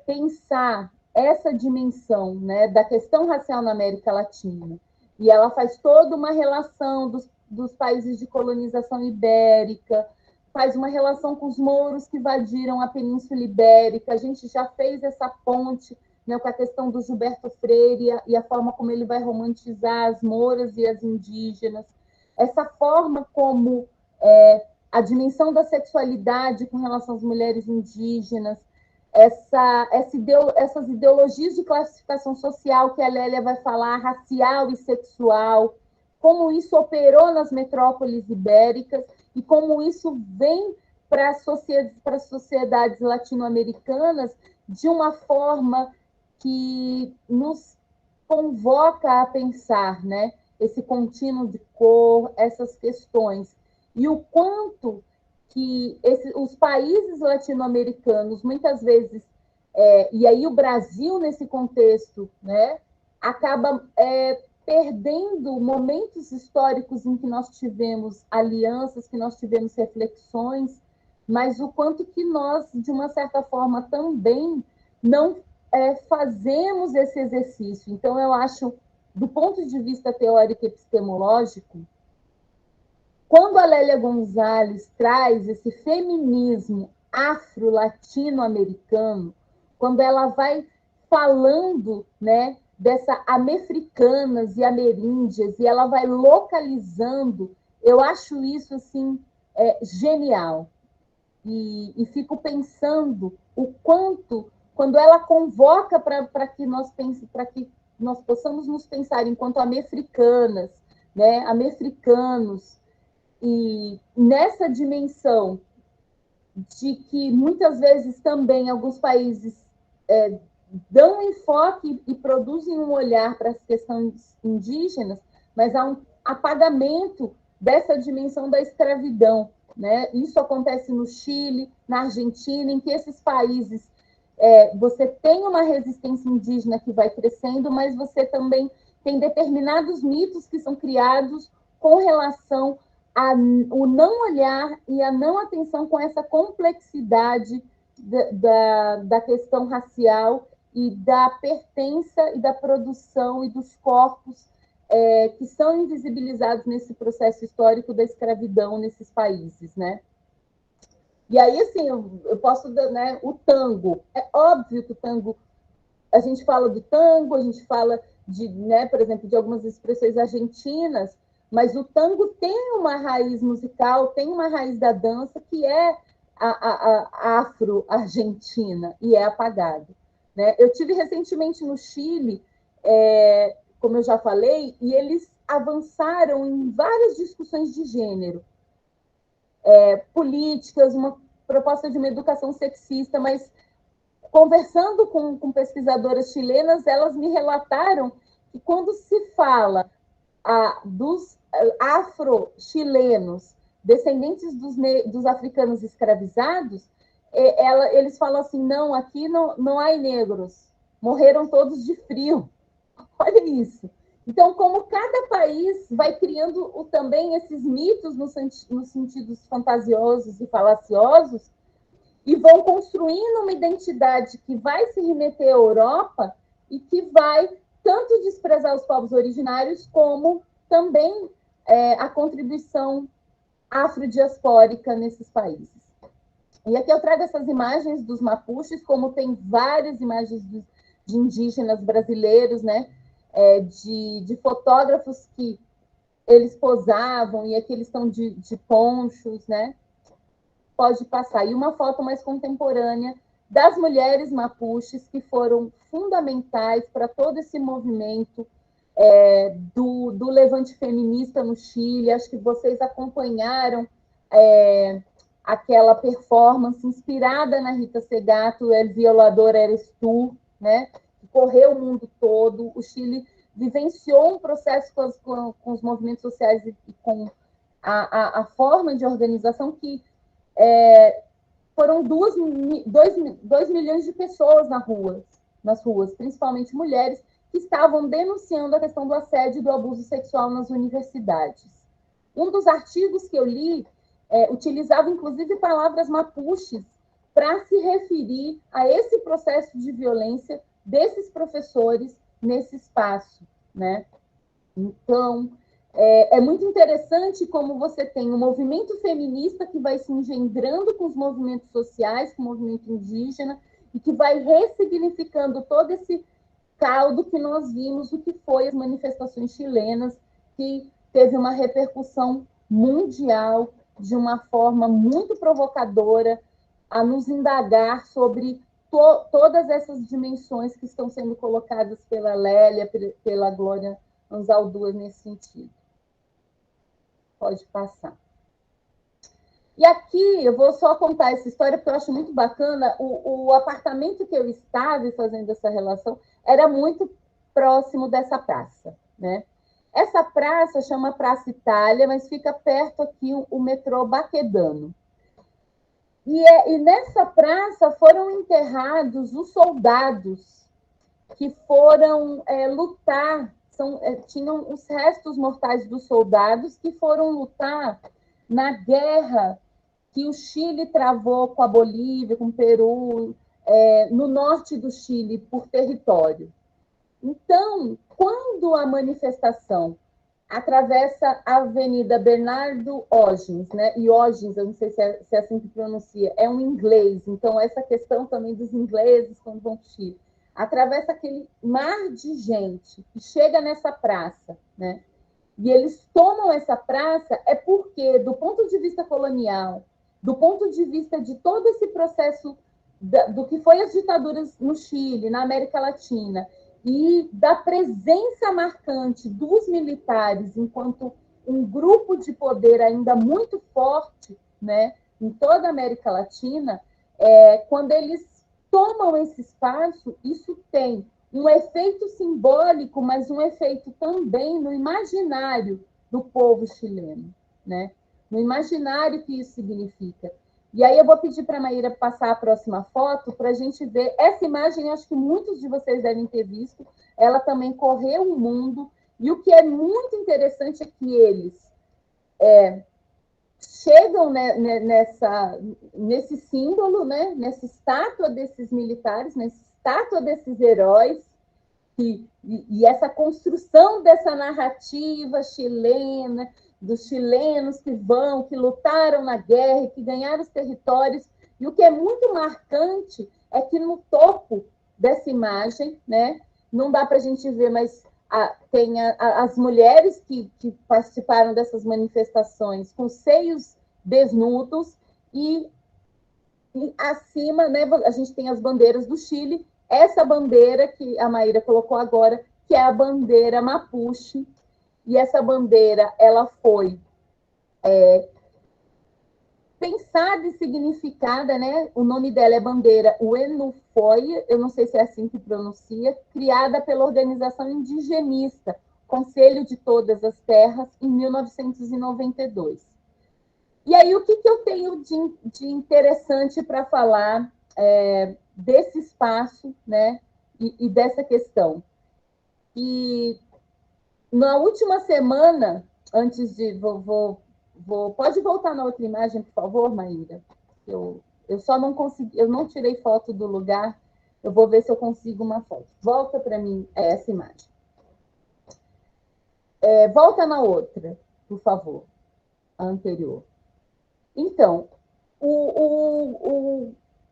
pensar essa dimensão, né, da questão racial na América Latina. E ela faz toda uma relação dos países de colonização ibérica, faz uma relação com os mouros que invadiram a Península Ibérica. A gente já fez essa ponte, né, com a questão do Gilberto Freire e a forma como ele vai romantizar as mouras e as indígenas. Essa forma como a dimensão da sexualidade com relação às mulheres indígenas, essas ideologias de classificação social que a Lélia vai falar, racial e sexual, como isso operou nas metrópoles ibéricas e como isso vem para as sociedades latino-americanas de uma forma que nos convoca a pensar, né? Esse contínuo de cor, essas questões. E o quanto que os países latino-americanos, muitas vezes, e aí o Brasil, nesse contexto, né, acaba perdendo momentos históricos em que nós tivemos alianças, que nós tivemos reflexões, mas o quanto que nós, de uma certa forma, também não fazemos esse exercício. Então, eu acho, do ponto de vista teórico e epistemológico, quando a Lélia Gonzalez traz esse feminismo afro-latino-americano, quando ela vai falando, né, dessa americanas e ameríndias, e ela vai localizando, eu acho isso assim genial. E fico pensando o quanto, quando ela convoca para que nós possamos nos pensar enquanto americanas, né, americanos, e nessa dimensão de que muitas vezes também alguns países dão enfoque e produzem um olhar para as questões indígenas, mas há um apagamento dessa dimensão da escravidão, né? Isso acontece no Chile, na Argentina, em que esses países você tem uma resistência indígena que vai crescendo, mas você também tem determinados mitos que são criados com relação ao não olhar e a não atenção com essa complexidade da questão racial e da pertença e da produção e dos corpos que são invisibilizados nesse processo histórico da escravidão nesses países, né? E aí, assim, eu posso, né, o tango. É óbvio que o tango, a gente fala do tango, a gente fala de, né, por exemplo, de algumas expressões argentinas, mas o tango tem uma raiz musical, tem uma raiz da dança que é a afro-argentina e é apagado, né? Eu tive recentemente no Chile, como eu já falei, e eles avançaram em várias discussões de gênero, políticas, uma proposta de uma educação sexista, mas conversando com pesquisadoras chilenas, elas me relataram que quando se fala dos afro-chilenos, descendentes dos africanos escravizados, eles falam assim, não, aqui não há negros, morreram todos de frio. Olha isso. Então, como cada país vai criando também esses mitos nos sentidos fantasiosos e falaciosos, e vão construindo uma identidade que vai se remeter à Europa e que vai tanto desprezar os povos originários, como também a contribuição afrodiaspórica nesses países. E aqui eu trago essas imagens dos mapuches, como tem várias imagens de indígenas brasileiros, né? De fotógrafos que eles posavam, e aqui eles estão de ponchos, né? Pode passar. E uma foto mais contemporânea das mulheres mapuches que foram fundamentais para todo esse movimento do levante feminista no Chile. Acho que vocês acompanharam aquela performance inspirada na Rita Segato, El Violador Eres Tu, né? Que correu o mundo todo. O Chile vivenciou um processo com os movimentos sociais e com a forma de organização que foram 2 milhões de pessoas nas ruas, principalmente mulheres, que estavam denunciando a questão do assédio e do abuso sexual nas universidades. Um dos artigos que eu li utilizava, inclusive, palavras mapuches para se referir a esse processo de violência desses professores nesse espaço, né? Então, é muito interessante como você tem um movimento feminista que vai se engendrando com os movimentos sociais, com o movimento indígena, e que vai ressignificando todo esse caldo que nós vimos, o que foi as manifestações chilenas, que teve uma repercussão mundial de uma forma muito provocadora a nos indagar sobre todas essas dimensões que estão sendo colocadas pela Lélia, pela Glória Anzaldúa nesse sentido. Pode passar. E aqui eu vou só contar essa história, porque eu acho muito bacana. O apartamento que eu estava fazendo essa relação era muito próximo dessa praça, né? Essa praça chama Praça Itália, mas fica perto aqui o metrô Baquedano. E nessa praça foram enterrados os soldados que foram lutar tinham os restos mortais dos soldados que foram lutar na guerra que o Chile travou com a Bolívia, com o Peru, no norte do Chile, por território. Então, quando a manifestação atravessa a Avenida Bernardo O'Higgins, né? E O'Higgins, eu não sei se é assim que pronuncia, é um inglês, então essa questão também dos ingleses quando vão para o Chile, atravessa aquele mar de gente que chega nessa praça, né? E eles tomam essa praça é porque, do ponto de vista colonial, do ponto de vista de todo esse processo do que foi as ditaduras no Chile, na América Latina, e da presença marcante dos militares enquanto um grupo de poder ainda muito forte, né, em toda a América Latina, quando eles tomam esse espaço, isso tem um efeito simbólico, mas um efeito também no imaginário do povo chileno, né? No imaginário que isso significa. E aí eu vou pedir para a Maíra passar a próxima foto para a gente ver essa imagem, acho que muitos de vocês devem ter visto, ela também correu o mundo, e o que é muito interessante é que eles chegam nesse símbolo, né? Nessa estátua desses militares, nessa estátua desses heróis, e essa construção dessa narrativa chilena, dos chilenos que lutaram na guerra e que ganharam os territórios. E o que é muito marcante é que no topo dessa imagem, né, não dá para a gente ver, mas tem as mulheres que participaram dessas manifestações com seios desnudos e acima, né, a gente tem as bandeiras do Chile, essa bandeira que a Maíra colocou agora, que é a bandeira Mapuche, e essa bandeira ela foi pensada e significada, né? O nome dela é bandeira Uenufoy, eu não sei se é assim que pronuncia, criada pela organização indigenista Conselho de Todas as Terras, em 1992. E aí, o que eu tenho de interessante para falar desse espaço, né? E dessa questão? E na última semana, antes de... Pode voltar na outra imagem, por favor, Maíra? Eu só não consegui, eu não tirei foto do lugar, eu vou ver se eu consigo uma foto. Volta para mim essa imagem. Volta na outra, por favor, a anterior. Então,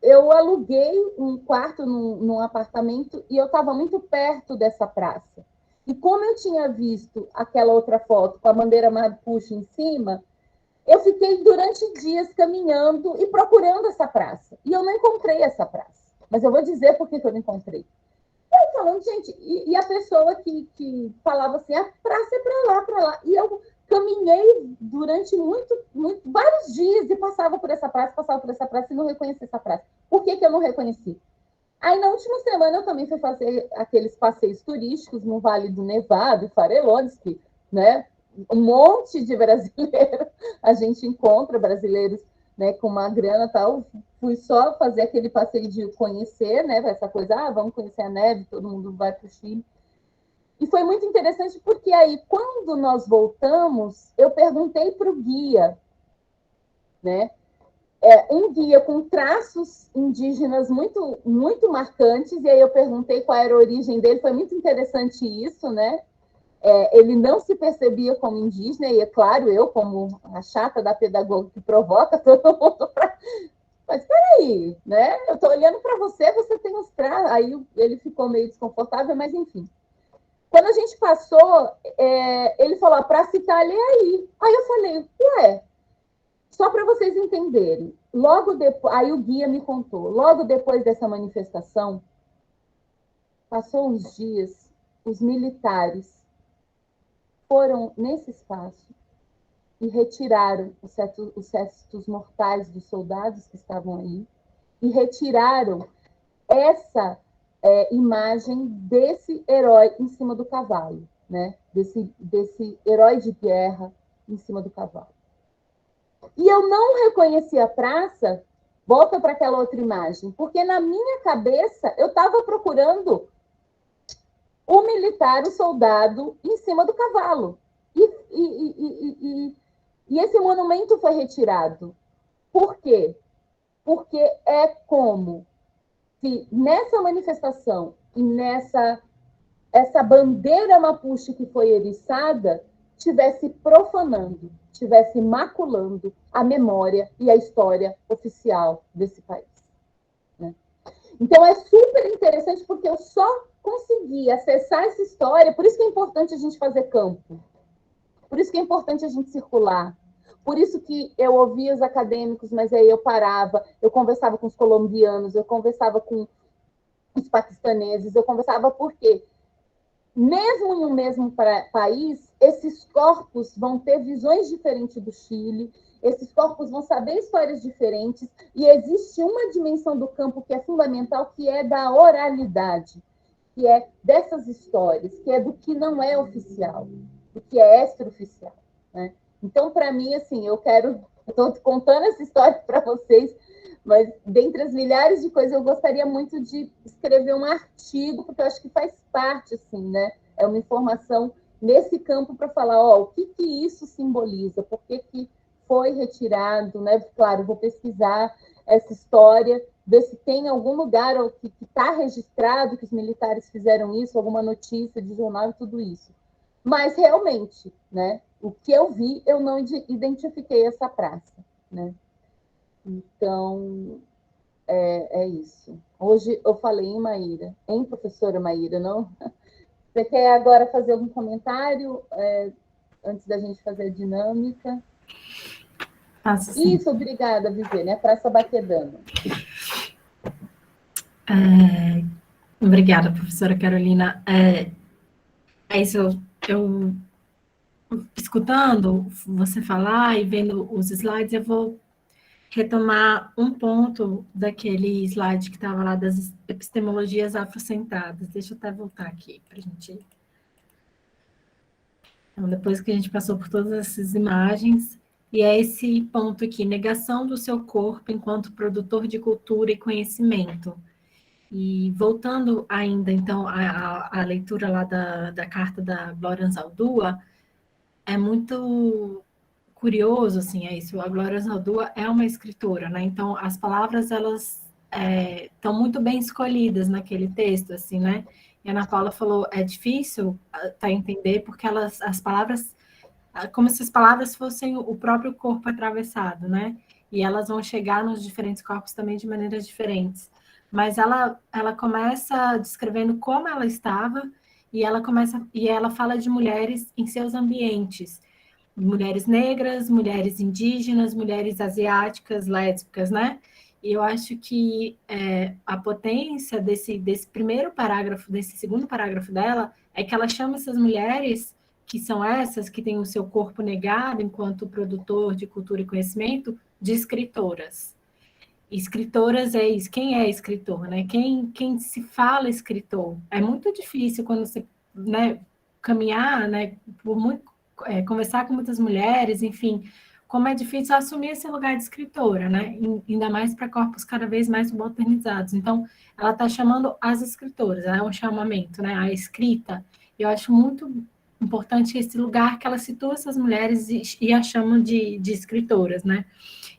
eu aluguei um quarto num apartamento e eu estava muito perto dessa praça. E como eu tinha visto aquela outra foto com a bandeira Mapuche em cima, eu fiquei durante dias caminhando e procurando essa praça. E eu não encontrei essa praça. Mas eu vou dizer por que eu não encontrei. Eu falando, gente, e a pessoa que falava assim, a praça é para lá. E eu caminhei durante vários dias e passava por essa praça e não reconheci essa praça. Por que eu não reconheci? Aí, na última semana, eu também fui fazer aqueles passeios turísticos no Vale do Nevado, Farellones, que, né, um monte de brasileiros, a gente encontra brasileiros, né, com uma grana e tal. Fui só fazer aquele passeio de conhecer, né, essa coisa, vamos conhecer a neve, todo mundo vai para o Chile. E foi muito interessante porque aí, quando nós voltamos, eu perguntei para o guia, né, um guia com traços indígenas muito, muito marcantes, e aí eu perguntei qual era a origem dele, foi muito interessante isso, né? Ele não se percebia como indígena, e é claro, eu, como a chata da pedagoga que provoca todo mundo para... Mas peraí, né? Eu estou olhando para você, você tem os traços. Aí ele ficou meio desconfortável, mas enfim. Quando a gente passou, ele falou, a Praça Itália é aí. Aí eu falei, ué, só para vocês entenderem, logo depois, aí o guia me contou, logo depois dessa manifestação, passou uns dias, os militares foram nesse espaço e retiraram os restos mortais dos soldados que estavam aí e retiraram essa imagem desse herói em cima do cavalo, né? Desse herói de guerra em cima do cavalo. E eu não reconheci a praça, volta para aquela outra imagem, porque na minha cabeça eu estava procurando o militar, o soldado, em cima do cavalo. E esse monumento foi retirado. Por quê? Porque é como se nessa manifestação e essa bandeira mapuche que foi eriçada estivesse profanando, estivesse maculando a memória e a história oficial desse país. Né? Então, é super interessante porque eu só consegui acessar essa história, por isso que é importante a gente fazer campo, por isso que é importante a gente circular, por isso que eu ouvia os acadêmicos, mas aí eu parava, eu conversava com os colombianos, eu conversava com os paquistaneses, eu conversava porque, mesmo em um mesmo país, esses corpos vão ter visões diferentes do Chile, esses corpos vão saber histórias diferentes, e existe uma dimensão do campo que é fundamental, que é da oralidade, que é dessas histórias, que é do que não é oficial, do que é extraoficial. Né? Então, para mim, assim, eu estou contando essa história para vocês, mas dentre as milhares de coisas, eu gostaria muito de escrever um artigo, porque eu acho que faz parte, assim, né? É uma informação nesse campo para falar, o que isso simboliza, por que foi retirado, né? Claro, vou pesquisar essa história, ver se tem algum lugar que está registrado que os militares fizeram isso, alguma notícia de jornal e tudo isso. Mas, realmente, né? O que eu vi, eu não identifiquei essa praça, né? Então, é isso. Hoje eu falei em Maíra, hein, professora Maíra, não? Você quer agora fazer algum comentário antes da gente fazer a dinâmica? Isso, obrigada, Vivê, né? Praça Baquedano. Obrigada, professora Carolina. É isso, eu escutando você falar e vendo os slides, eu vou retomar um ponto daquele slide que estava lá das epistemologias afrocentradas. Deixa eu até voltar aqui para a gente. Então, depois que a gente passou por todas essas imagens, e é esse ponto aqui, negação do seu corpo enquanto produtor de cultura e conhecimento. E voltando ainda, então, à leitura lá da carta da Glória Anzaldúa, é muito curioso, assim, é isso. A Glória Anzaldúa é uma escritora, né? Então, as palavras, elas estão muito bem escolhidas naquele texto, assim, né? E a Ana Paula falou, é difícil para entender, porque as palavras, como se as palavras fossem o próprio corpo atravessado, né? E elas vão chegar nos diferentes corpos também de maneiras diferentes. Mas ela começa descrevendo como ela estava, e ela fala de mulheres em seus ambientes, mulheres negras, mulheres indígenas, mulheres asiáticas, lésbicas, né? E eu acho que a potência desse primeiro parágrafo, desse segundo parágrafo dela, é que ela chama essas mulheres, que são essas que têm o seu corpo negado enquanto produtor de cultura e conhecimento, de escritoras. Escritoras é isso. Quem é escritor, né? Quem se fala escritor? É muito difícil quando você, né, caminhar, né, por muito, conversar com muitas mulheres, enfim, como é difícil assumir esse lugar de escritora, né? Ainda mais para corpos cada vez mais subalternizados. Então, ela está chamando as escritoras, é um chamamento, né? A escrita. Eu acho muito importante esse lugar que ela situa essas mulheres e a chamam de escritoras, né?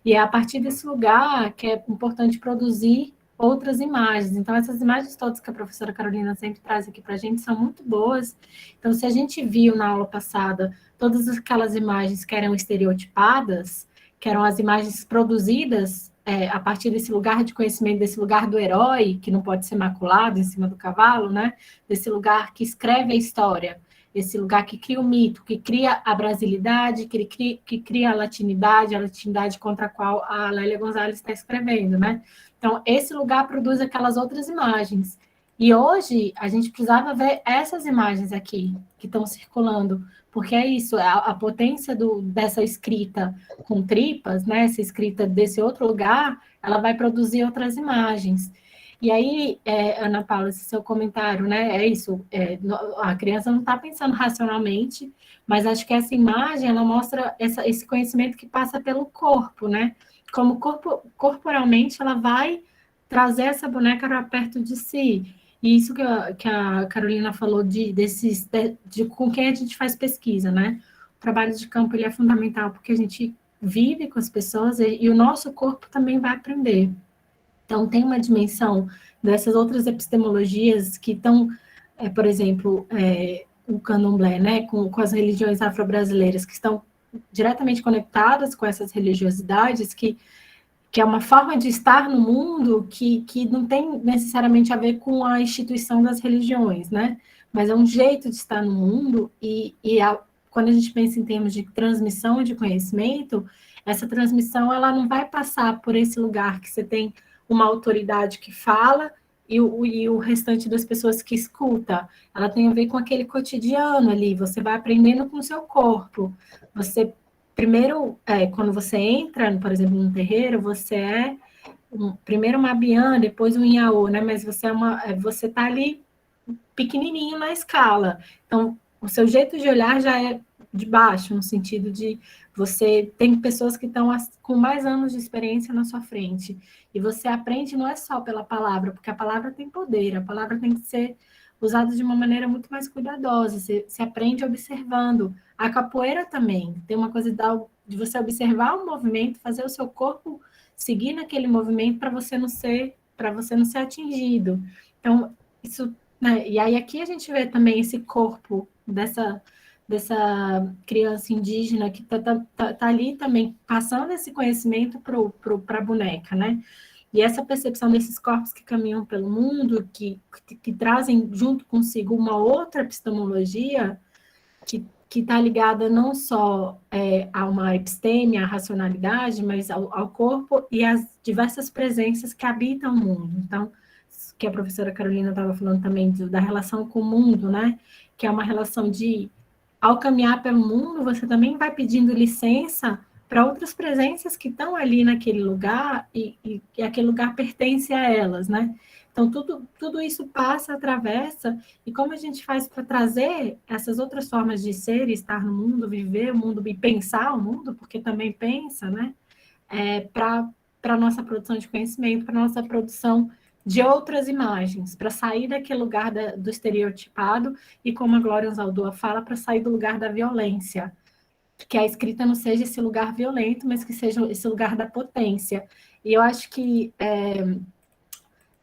E é a partir desse lugar que é importante produzir outras imagens. Então, essas imagens todas que a professora Carolina sempre traz aqui para a gente são muito boas. Então, se a gente viu na aula passada todas aquelas imagens que eram estereotipadas, que eram as imagens produzidas a partir desse lugar de conhecimento, desse lugar do herói, que não pode ser maculado em cima do cavalo, né? Desse lugar que escreve a história, esse lugar que cria o mito, que cria a brasilidade, que cria a latinidade contra a qual a Lélia Gonzalez está escrevendo, né? Então, esse lugar produz aquelas outras imagens. E hoje, a gente precisava ver essas imagens aqui, que estão circulando, porque é isso, a potência dessa escrita com tripas, né? Essa escrita desse outro lugar, ela vai produzir outras imagens. E aí, Ana Paula, esse seu comentário, né? É isso, a criança não está pensando racionalmente, mas acho que essa imagem, ela mostra esse conhecimento que passa pelo corpo, né? Como corporalmente ela vai trazer essa boneca para perto de si. isso que a Carolina falou de com quem a gente faz pesquisa, né? O trabalho de campo ele é fundamental porque a gente vive com as pessoas e o nosso corpo também vai aprender. Então, tem uma dimensão dessas outras epistemologias que estão, por exemplo, o candomblé, né, com as religiões afro-brasileiras, que estão diretamente conectadas com essas religiosidades, que é uma forma de estar no mundo que não tem necessariamente a ver com a instituição das religiões, né? Mas é um jeito de estar no mundo quando a gente pensa em termos de transmissão de conhecimento, essa transmissão ela não vai passar por esse lugar que você tem uma autoridade que fala e o restante das pessoas que escuta. Ela tem a ver com aquele cotidiano ali, você vai aprendendo com o seu corpo, você primeiro, quando você entra, por exemplo, num terreiro, você é primeiro uma bian, depois um inhaô, né? Mas você tá ali pequenininho na escala. Então, o seu jeito de olhar já é de baixo, no sentido de você tem pessoas que estão com mais anos de experiência na sua frente. E você aprende não é só pela palavra, porque a palavra tem poder, a palavra tem que ser usada de uma maneira muito mais cuidadosa. Você aprende observando. A capoeira também tem uma coisa de você observar o movimento, fazer o seu corpo seguir naquele movimento para você não ser atingido. Então, isso, né? E aí aqui a gente vê também esse corpo dessa criança indígena que tá ali também passando esse conhecimento para a boneca, né? E essa percepção desses corpos que caminham pelo mundo, que trazem junto consigo uma outra epistemologia que está ligada não só a uma episteme, à racionalidade, mas ao corpo e às diversas presenças que habitam o mundo. Então, que a professora Carolina estava falando também da relação com o mundo, né? Que é uma relação de, ao caminhar pelo mundo, você também vai pedindo licença para outras presenças que estão ali naquele lugar e aquele lugar pertence a elas, né? Então, tudo isso passa, atravessa, e como a gente faz para trazer essas outras formas de ser, estar no mundo, viver o mundo e pensar o mundo, porque também pensa, né? Para a nossa produção de conhecimento, para a nossa produção de outras imagens, para sair daquele lugar do estereotipado e, como a Glória Anzaldúa fala, para sair do lugar da violência, que a escrita não seja esse lugar violento, mas que seja esse lugar da potência. E eu acho que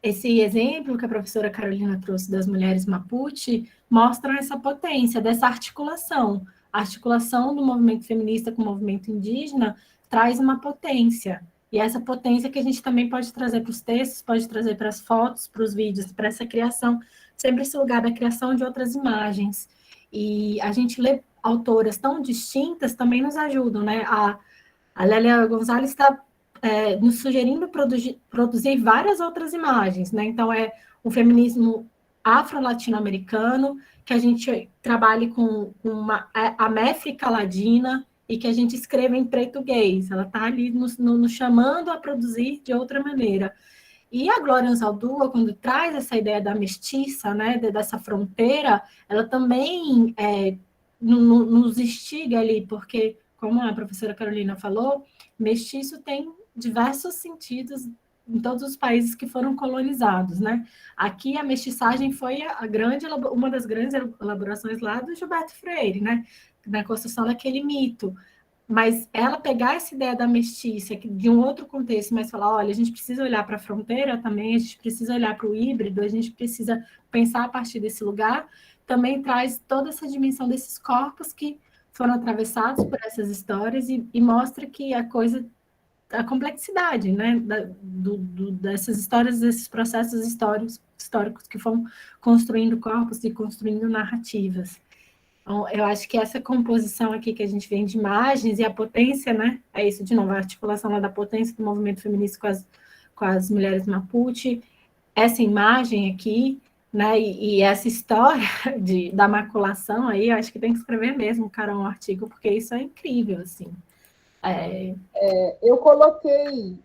esse exemplo que a professora Carolina trouxe das mulheres Mapuche mostra essa potência, dessa articulação. A articulação do movimento feminista com o movimento indígena traz uma potência. E essa potência que a gente também pode trazer para os textos, pode trazer para as fotos, para os vídeos, para essa criação, sempre esse lugar da criação de outras imagens. E a gente lê autoras tão distintas também nos ajudam, né? A Lélia Gonzalez está nos sugerindo produzir várias outras imagens, né? Então, é o feminismo afro-latino-americano, que a gente trabalhe com a métrica ladina e que a gente escreva em português. Ela está ali nos chamando a produzir de outra maneira. E a Glória Anzaldúa, quando traz essa ideia da mestiça, né, dessa fronteira, ela também nos instiga ali, porque, como a professora Carolina falou, mestiço tem diversos sentidos em todos os países que foram colonizados, né? Aqui a mestiçagem foi uma das grandes elaborações lá do Gilberto Freire, né? Na construção daquele mito. Mas ela pegar essa ideia da mestiça de um outro contexto, mas falar, olha, a gente precisa olhar para a fronteira também, a gente precisa olhar para o híbrido, a gente precisa pensar a partir desse lugar, também traz toda essa dimensão desses corpos que foram atravessados por essas histórias e mostra que a complexidade, né, dessas histórias, desses processos históricos que foram construindo corpos e construindo narrativas. Então, eu acho que essa composição aqui que a gente vê de imagens e a potência, né, é isso de novo, a articulação lá da potência do movimento feminista com as mulheres Mapuche, essa imagem aqui, né, e essa história da maculação aí, eu acho que tem que escrever mesmo, cara, um artigo, porque isso é incrível, assim. Eu coloquei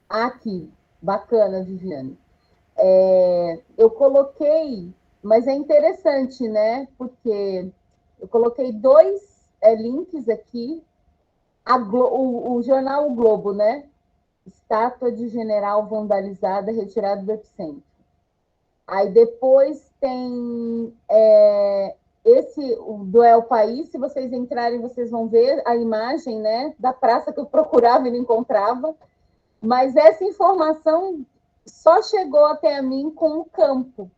aqui, bacana, Viviane. Eu coloquei, mas é interessante, né? Porque eu coloquei dois links aqui. O jornal O Globo, né? Estátua de general vandalizada retirada do epicentro. Aí depois tem esse do El País, se vocês entrarem, vocês vão ver a imagem, né, da praça que eu procurava e não encontrava, mas essa informação só chegou até mim com o campo.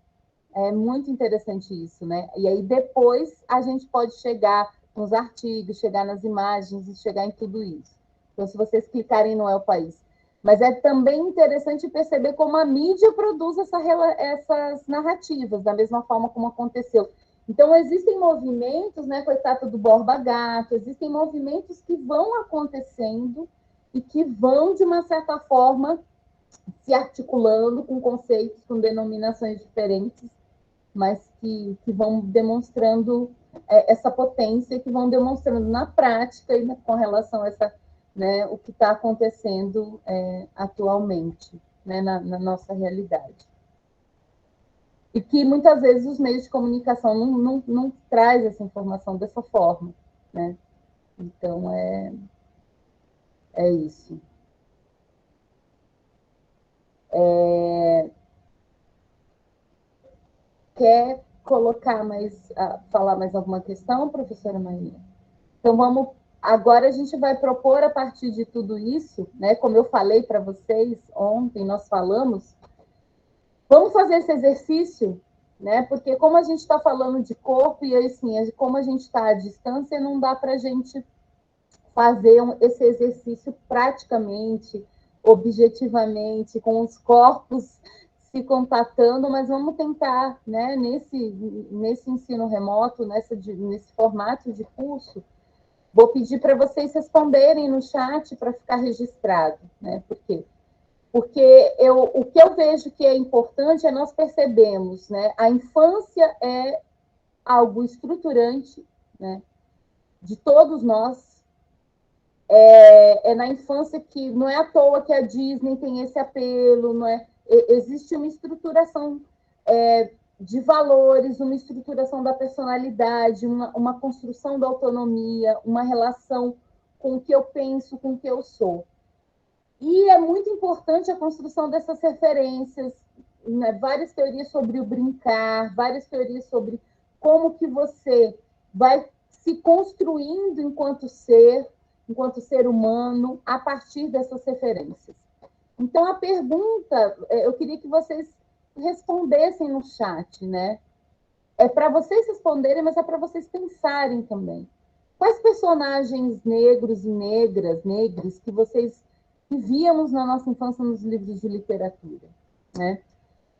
É muito interessante isso, né? E aí depois a gente pode chegar nos artigos, chegar nas imagens e chegar em tudo isso. Então, se vocês clicarem no El País. Mas é também interessante perceber como a mídia produz essas narrativas, da mesma forma como aconteceu. Então, existem movimentos, né, com a estátua do Borba Gato, existem movimentos que vão acontecendo e que vão, de uma certa forma, se articulando com conceitos, com denominações diferentes, mas que vão demonstrando essa potência, que vão demonstrando na prática e com relação a essa, né, o que está acontecendo atualmente, né, na nossa realidade. E que muitas vezes os meios de comunicação não traz essa informação dessa forma, né? Então, é isso. Quer colocar falar mais alguma questão, professora Maria? Então, agora a gente vai propor, a partir de tudo isso, né, como eu falei para vocês ontem, nós falamos, vamos fazer esse exercício, né, porque como a gente está falando de corpo, e assim, como a gente está à distância, não dá para a gente fazer esse exercício praticamente, objetivamente, com os corpos se contatando, mas vamos tentar, né, nesse ensino remoto, nesse formato de curso, vou pedir para vocês responderem no chat para ficar registrado, né? Por quê? Porque o que eu vejo que é importante é nós percebemos, né? A infância é algo estruturante, né, de todos nós. É na infância que não é à toa que a Disney tem esse apelo, não é? Existe uma estruturação de valores, uma estruturação da personalidade, uma construção da autonomia, uma relação com o que eu penso, com o que eu sou. E é muito importante a construção dessas referências, né? Várias teorias sobre o brincar, várias teorias sobre como que você vai se construindo enquanto ser humano, a partir dessas referências. Então, a pergunta, eu queria que vocês respondessem no chat, né? É para vocês responderem, mas é para vocês pensarem também. Quais personagens negros e negros que vocês víamos na nossa infância nos livros de literatura, né?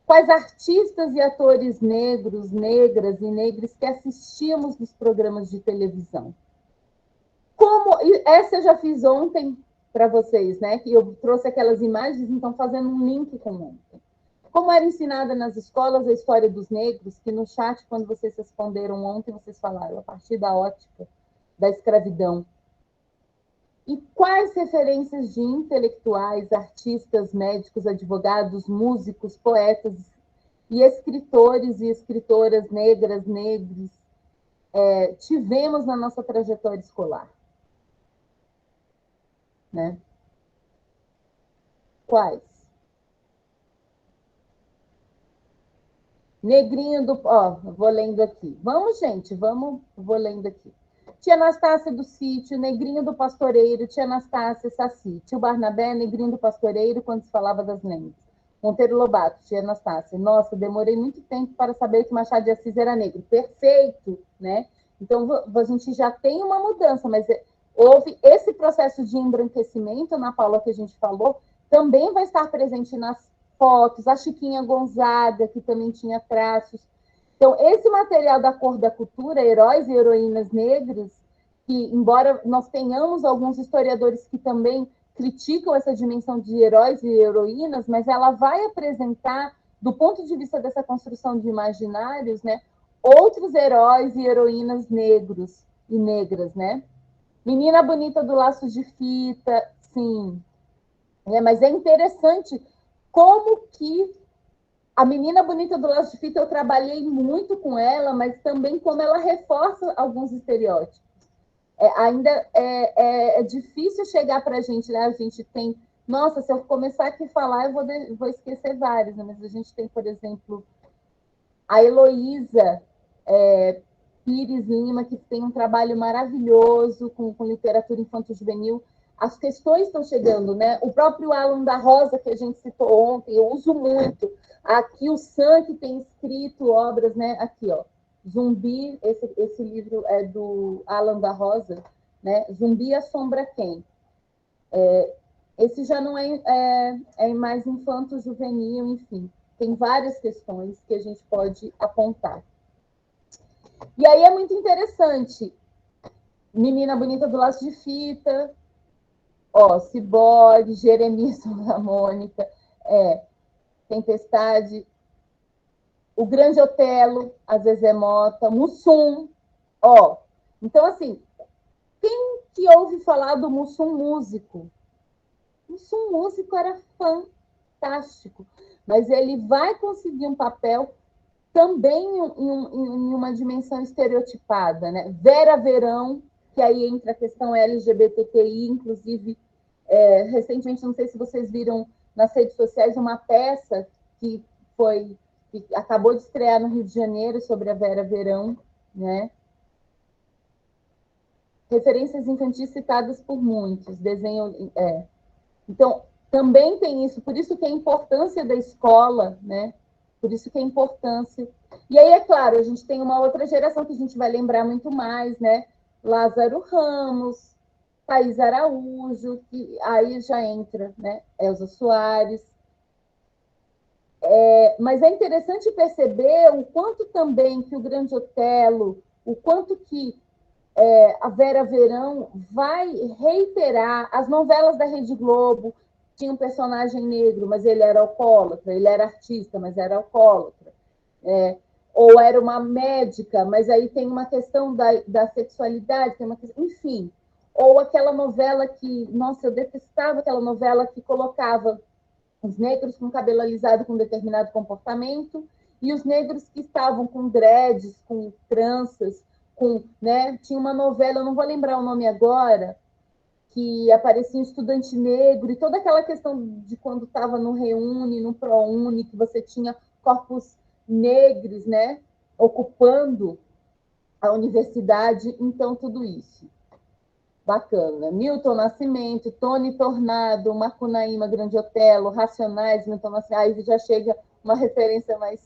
Quais artistas e atores negros, negras e negros que assistíamos nos programas de televisão? Essa eu já fiz ontem para vocês, né? Que eu trouxe aquelas imagens, então fazendo um link com ontem. Como era ensinada nas escolas a história dos negros, que no chat, quando vocês responderam ontem, vocês falaram a partir da ótica da escravidão. E quais referências de intelectuais, artistas, médicos, advogados, músicos, poetas e escritores e escritoras negras, negros, tivemos na nossa trajetória escolar? Né? Quais? Negrinho do... Ó, vou lendo aqui. Vamos, gente, vou lendo aqui. Tia Anastácia do Sítio, Negrinho do Pastoreiro, Tia Anastácia, Saci. Tio Barnabé, Negrinho do Pastoreiro, quando se falava das lendas. Monteiro Lobato, Tia Anastácia. Nossa, demorei muito tempo para saber que Machado de Assis era negro. Perfeito, né? Então, a gente já tem uma mudança, mas houve esse processo de embranquecimento, Ana Paula, que a gente falou, também vai estar presente nas fotos, a Chiquinha Gonzaga, que também tinha traços. Então, esse material da cor da cultura, heróis e heroínas negros, que, embora nós tenhamos alguns historiadores que também criticam essa dimensão de heróis e heroínas, mas ela vai apresentar, do ponto de vista dessa construção de imaginários, né, outros heróis e heroínas negros e negras, né? Menina Bonita do Laço de Fita, sim. Mas é interessante como que a Menina Bonita do Laço de Fita, eu trabalhei muito com ela, mas também como ela reforça alguns estereótipos. Ainda é difícil chegar para a gente, né? A gente tem... Nossa, se eu começar aqui a falar, eu vou esquecer vários, né? Mas a gente tem, por exemplo, A Heloísa Pires Lima, que tem um trabalho maravilhoso com literatura infanto-juvenil. As questões estão chegando, né? O próprio Alan da Rosa, que a gente citou ontem, eu uso muito. Aqui o Sam, que tem escrito obras, né? Aqui, ó. Zumbi, esse livro é do Alan da Rosa, né? Zumbi assombra quem? Esse já não é mais infanto-juvenil, enfim. Tem várias questões que a gente pode apontar. E aí é muito interessante. Menina Bonita do Laço de Fita, Ciborgue, Jeremias da Mônica, Tempestade, O Grande Otelo, a Zezé Mota, Mussum, Então, assim, quem que ouve falar do Mussum músico? Mussum músico era fantástico, mas ele vai conseguir um papel também em uma dimensão estereotipada, né? Vera Verão, que aí entra a questão LGBTQI, inclusive, recentemente, não sei se vocês viram nas redes sociais, uma peça que acabou de estrear no Rio de Janeiro sobre a Vera Verão, né? Referências infantis citadas por muitos, desenho... Então, também tem isso, por isso que a importância da escola, né? Por isso que a importância... E aí, é claro, a gente tem uma outra geração que a gente vai lembrar muito mais, né? Lázaro Ramos, Thaís Araújo, que aí já entra, né? Elza Soares. Mas é interessante perceber o quanto também que o Grande Otelo, o quanto que a Vera Verão vai reiterar as novelas da Rede Globo. Tinha um personagem negro, mas ele era alcoólatra, ele era artista, mas era alcoólatra. Ou era uma médica, mas aí tem uma questão da sexualidade, tem uma questão, enfim. Ou aquela novela que, nossa, eu detestava aquela novela que colocava os negros com cabelo alisado com determinado comportamento e os negros que estavam com dreads, com tranças, né? Tinha uma novela, eu não vou lembrar o nome agora, que aparecia um estudante negro, e toda aquela questão de quando estava no Reúne, no ProUni, que você tinha corpos negros, né, ocupando a universidade, então tudo isso. Bacana. Milton Nascimento, Tony Tornado, Macunaíma, Grande Otelo, Racionais, Milton Nascimento, aí já chega uma referência mais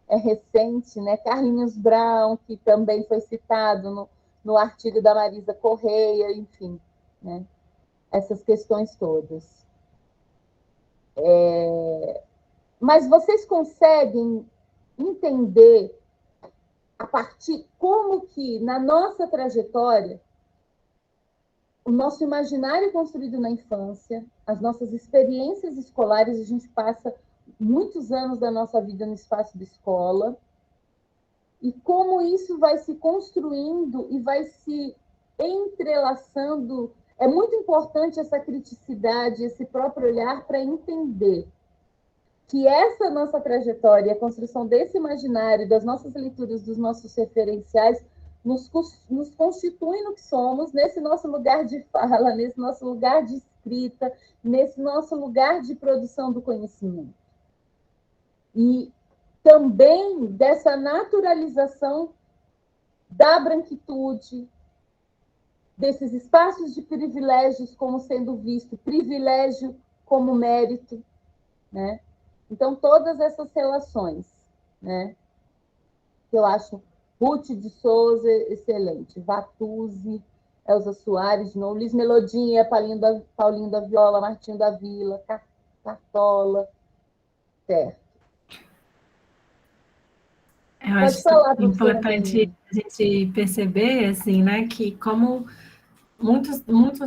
recente, né? Carlinhos Brown, que também foi citado no artigo da Marisa Correia, enfim, né? Essas questões todas. Mas vocês conseguem entender a partir como que, na nossa trajetória, o nosso imaginário construído na infância, as nossas experiências escolares, a gente passa muitos anos da nossa vida no espaço de escola, e como isso vai se construindo e vai se entrelaçando. É muito importante essa criticidade, esse próprio olhar para entender que essa nossa trajetória, a construção desse imaginário, das nossas leituras, dos nossos referenciais, nos constitui no que somos, nesse nosso lugar de fala, nesse nosso lugar de escrita, nesse nosso lugar de produção do conhecimento. E também dessa naturalização da branquitude, desses espaços de privilégios como sendo visto, privilégio como mérito, né? Então, todas essas relações, né? Eu acho Ruth de Souza, excelente. Vatuzzi, Elza Soares, de novo, Liz Melodinha, Paulinho da Viola, Martinho da Vila, Cartola, certo. Eu acho importante a gente perceber, assim, né, que como muitos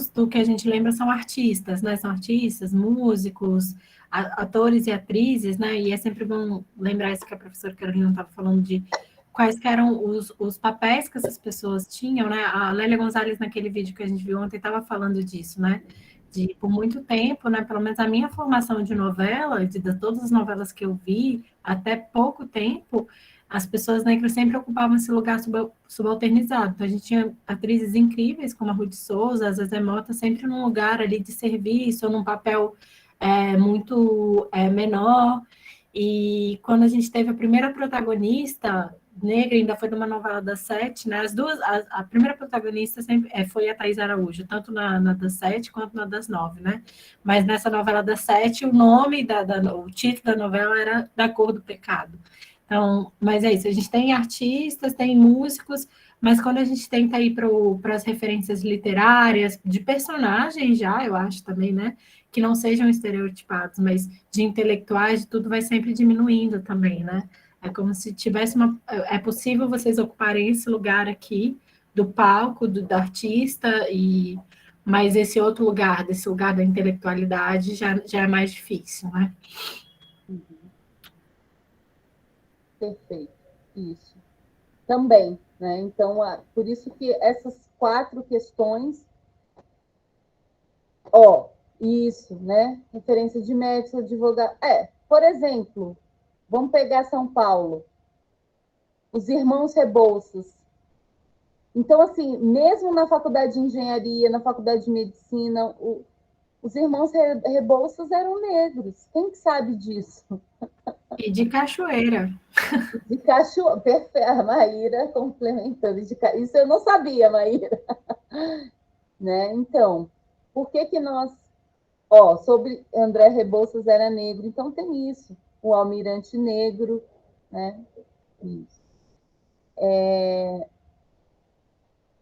do que a gente lembra são artistas, né, são artistas, músicos, atores e atrizes, né, e é sempre bom lembrar isso que a professora Carolina estava falando de quais que eram os papéis que essas pessoas tinham, né, a Lélia Gonzalez naquele vídeo que a gente viu ontem estava falando disso, né, de por muito tempo, né, pelo menos a minha formação de novela, de todas as novelas que eu vi, até pouco tempo, as pessoas negras sempre ocupavam esse lugar subalternizado. Então, a gente tinha atrizes incríveis, como a Ruth Souza, a Zezé Mota, sempre num lugar ali de serviço, ou num papel muito menor. E quando a gente teve a primeira protagonista negra, ainda foi numa novela das sete, né? As duas, a primeira protagonista sempre foi a Thaís Araújo, tanto na das sete quanto na das nove, né? Mas nessa novela das sete, o nome o título da novela era Da Cor do Pecado. Então, mas é isso, a gente tem artistas, tem músicos, mas quando a gente tenta ir para as referências literárias, de personagens já, eu acho também, né? Que não sejam estereotipados, mas de intelectuais, tudo vai sempre diminuindo também, né? É como se tivesse uma. É possível vocês ocuparem esse lugar aqui do palco, do artista, mas esse outro lugar, desse lugar da intelectualidade, já é mais difícil, né? Uhum. Perfeito, isso. Também, né? Então, por isso que essas 4 questões, isso, né? Referência de médicos, advogado. Por exemplo, vamos pegar São Paulo, os irmãos Rebouças. Então, assim, mesmo na faculdade de engenharia, na faculdade de medicina, os irmãos Rebouças eram negros. Quem que sabe disso? E de cachoeira. De cachoeira. A Maíra complementando. Isso eu não sabia, Maíra. Né? Então, por que nós... sobre André Rebouças era negro. Então, tem isso. O almirante negro, né? Isso.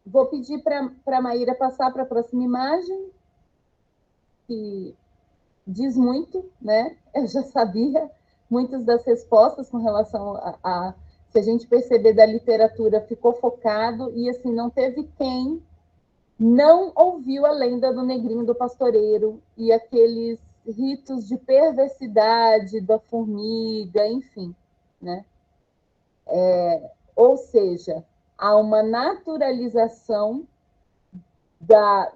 Vou pedir para a Maíra passar para a próxima imagem, que diz muito, né? Eu já sabia muitas das respostas com relação se a gente perceber da literatura, ficou focado, e assim, não teve quem não ouviu a lenda do negrinho do pastoreiro e aqueles ritos de perversidade da formiga, enfim, né? Ou seja, há uma naturalização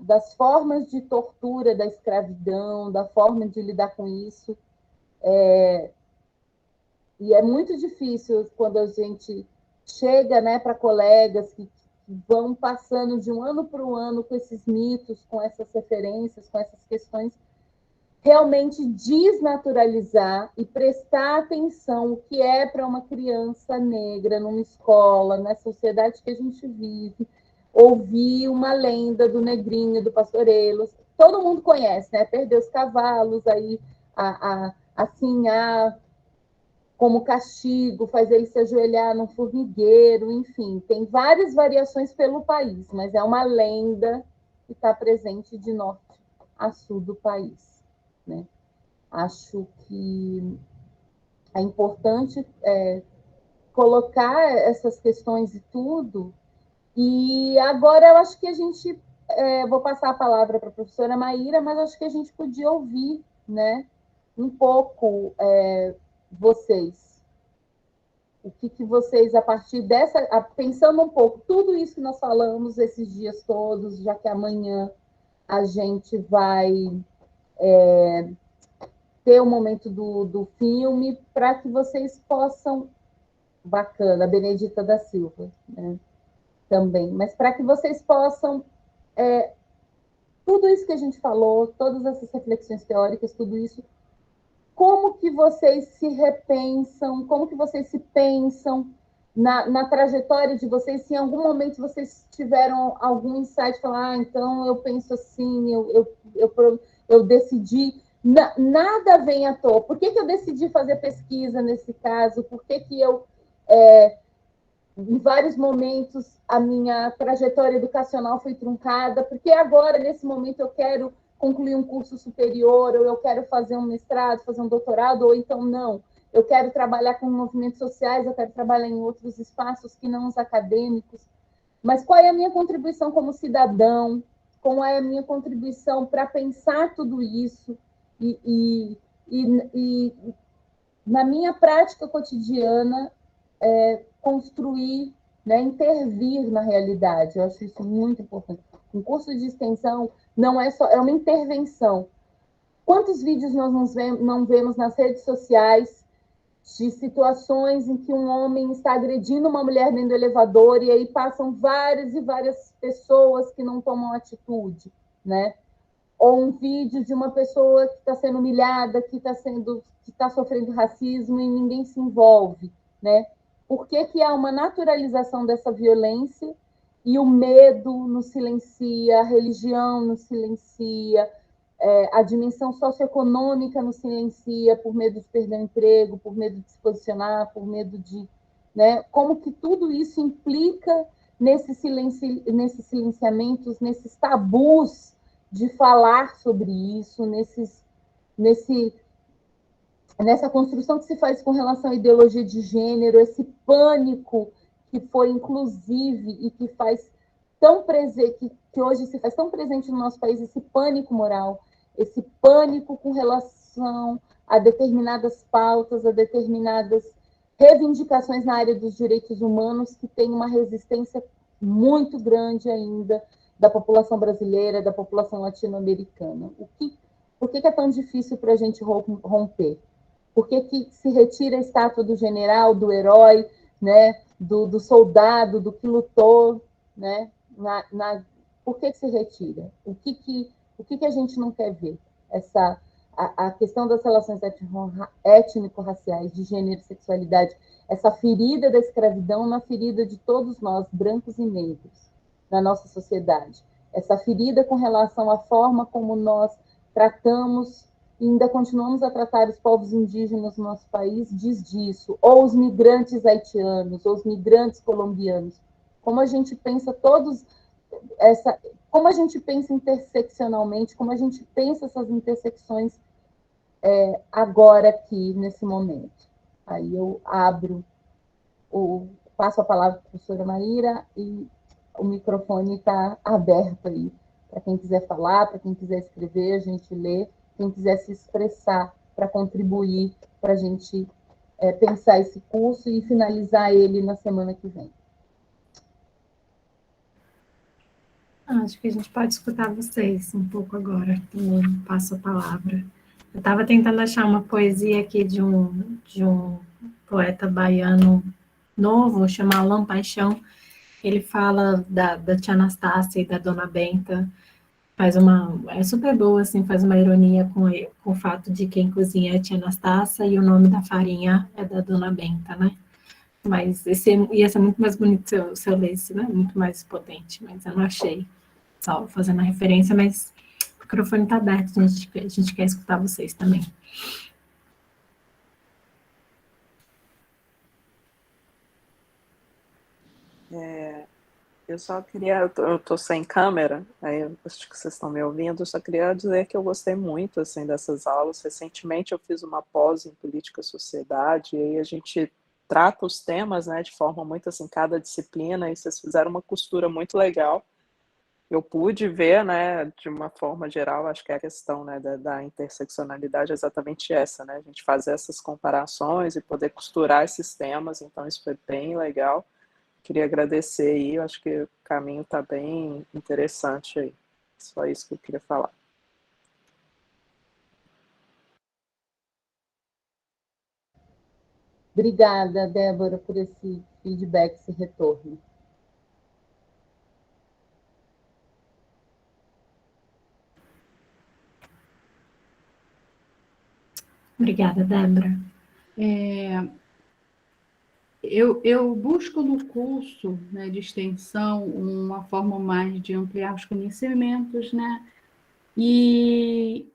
das formas de tortura da escravidão, da forma de lidar com isso. E é muito difícil quando a gente chega, né, para colegas que vão passando de um ano para o ano com esses mitos, com essas referências, com essas questões, realmente desnaturalizar e prestar atenção o que é para uma criança negra numa escola, na sociedade que a gente vive, ouvir uma lenda do negrinho, do pastoreiro. Todo mundo conhece, né? Perder os cavalos, aí assim, como castigo, faz ele se ajoelhar num formigueiro, enfim, tem várias variações pelo país, mas é uma lenda que está presente de norte a sul do país, né? Acho que é importante colocar essas questões e tudo. E agora eu acho que a gente... vou passar a palavra para a professora Maíra, mas acho que a gente podia ouvir, né, um pouco vocês. O que vocês, a partir dessa... Pensando um pouco, tudo isso que nós falamos esses dias todos, já que amanhã a gente vai ter o momento do filme, para que vocês possam... Bacana, Benedita da Silva, né? Também, mas para que vocês possam... tudo isso que a gente falou, todas essas reflexões teóricas, tudo isso, como que vocês se repensam, como que vocês se pensam na trajetória de vocês, se em algum momento vocês tiveram algum insight, falar, então eu penso assim, eu decidi... Nada vem à toa. Por que eu decidi fazer pesquisa nesse caso? Por que eu... em vários momentos, a minha trajetória educacional foi truncada, porque agora, nesse momento, eu quero concluir um curso superior, ou eu quero fazer um mestrado, fazer um doutorado, ou então não. Eu quero trabalhar com movimentos sociais, eu quero trabalhar em outros espaços que não os acadêmicos. Mas qual é a minha contribuição como cidadão? Qual é a minha contribuição para pensar tudo isso? E na minha prática cotidiana, construir, né, intervir na realidade. Eu acho isso muito importante. Um curso de extensão não é só... É uma intervenção. Quantos vídeos nós não vemos nas redes sociais de situações em que um homem está agredindo uma mulher dentro do elevador e aí passam várias e várias pessoas que não tomam atitude, né? ou um vídeo de uma pessoa que está sendo humilhada, que está sofrendo racismo e ninguém se envolve, né? Por que há uma naturalização dessa violência e o medo nos silencia, a religião nos silencia, a dimensão socioeconômica nos silencia por medo de perder o emprego, por medo de se posicionar, por medo de... Né? Como que tudo isso implica nesses silenciamentos, nesses tabus de falar sobre isso, nessa construção que se faz com relação à ideologia de gênero, esse pânico que foi inclusive e que faz tão presente, que hoje se faz tão presente no nosso país, esse pânico moral, esse pânico com relação a determinadas pautas, a determinadas reivindicações na área dos direitos humanos, que tem uma resistência muito grande ainda da população brasileira, da população latino-americana. Por que é tão difícil para a gente romper? Por que se retira a estátua do general, do herói, né, do soldado, do que lutou, né? Por que se retira? O que a gente não quer ver? A questão das relações étnico-raciais, de gênero e sexualidade, essa ferida da escravidão, uma ferida de todos nós, brancos e negros, na nossa sociedade. Essa ferida com relação à forma como nós tratamos e ainda continuamos a tratar os povos indígenas no nosso país, diz disso. Ou os migrantes haitianos, ou os migrantes colombianos. Como a gente pensa como a gente pensa interseccionalmente, como a gente pensa essas intersecções agora aqui, nesse momento. Aí eu passo a palavra para a professora Maíra e o microfone está aberto aí para quem quiser falar, para quem quiser escrever, a gente lê, quem quiser se expressar para contribuir, para a gente pensar esse curso e finalizar ele na semana que vem. Acho que a gente pode escutar vocês um pouco agora, eu passo a palavra. Eu estava tentando achar uma poesia aqui de um poeta baiano novo, chamado Alain Paixão. Ele fala da tia Anastácia e da dona Benta, é super boa, assim, faz uma ironia com o fato de quem cozinha é a tia Anastácia e o nome da farinha é da dona Benta, né? Mas esse ia ser muito mais bonito se eu lesse, né? Muito mais potente, mas eu não achei. Só fazendo a referência, mas o microfone está aberto, a gente quer escutar vocês também. Eu só queria, eu tô sem câmera, aí eu acho que vocês estão me ouvindo, eu só queria dizer que eu gostei muito, assim, dessas aulas. Recentemente eu fiz uma pós em política e sociedade, e aí a gente trata os temas, né, de forma muito, assim, cada disciplina, e vocês fizeram uma costura muito legal. Eu pude ver, né, de uma forma geral, acho que a questão, né, da interseccionalidade é exatamente essa, né, a gente fazer essas comparações e poder costurar esses temas, então isso foi bem legal. Queria agradecer aí, eu acho que o caminho está bem interessante aí. Só isso que eu queria falar. Obrigada, Débora, por esse feedback, esse retorno. Obrigada, Débora. Eu busco no curso, né, de extensão uma forma mais de ampliar os conhecimentos, né, e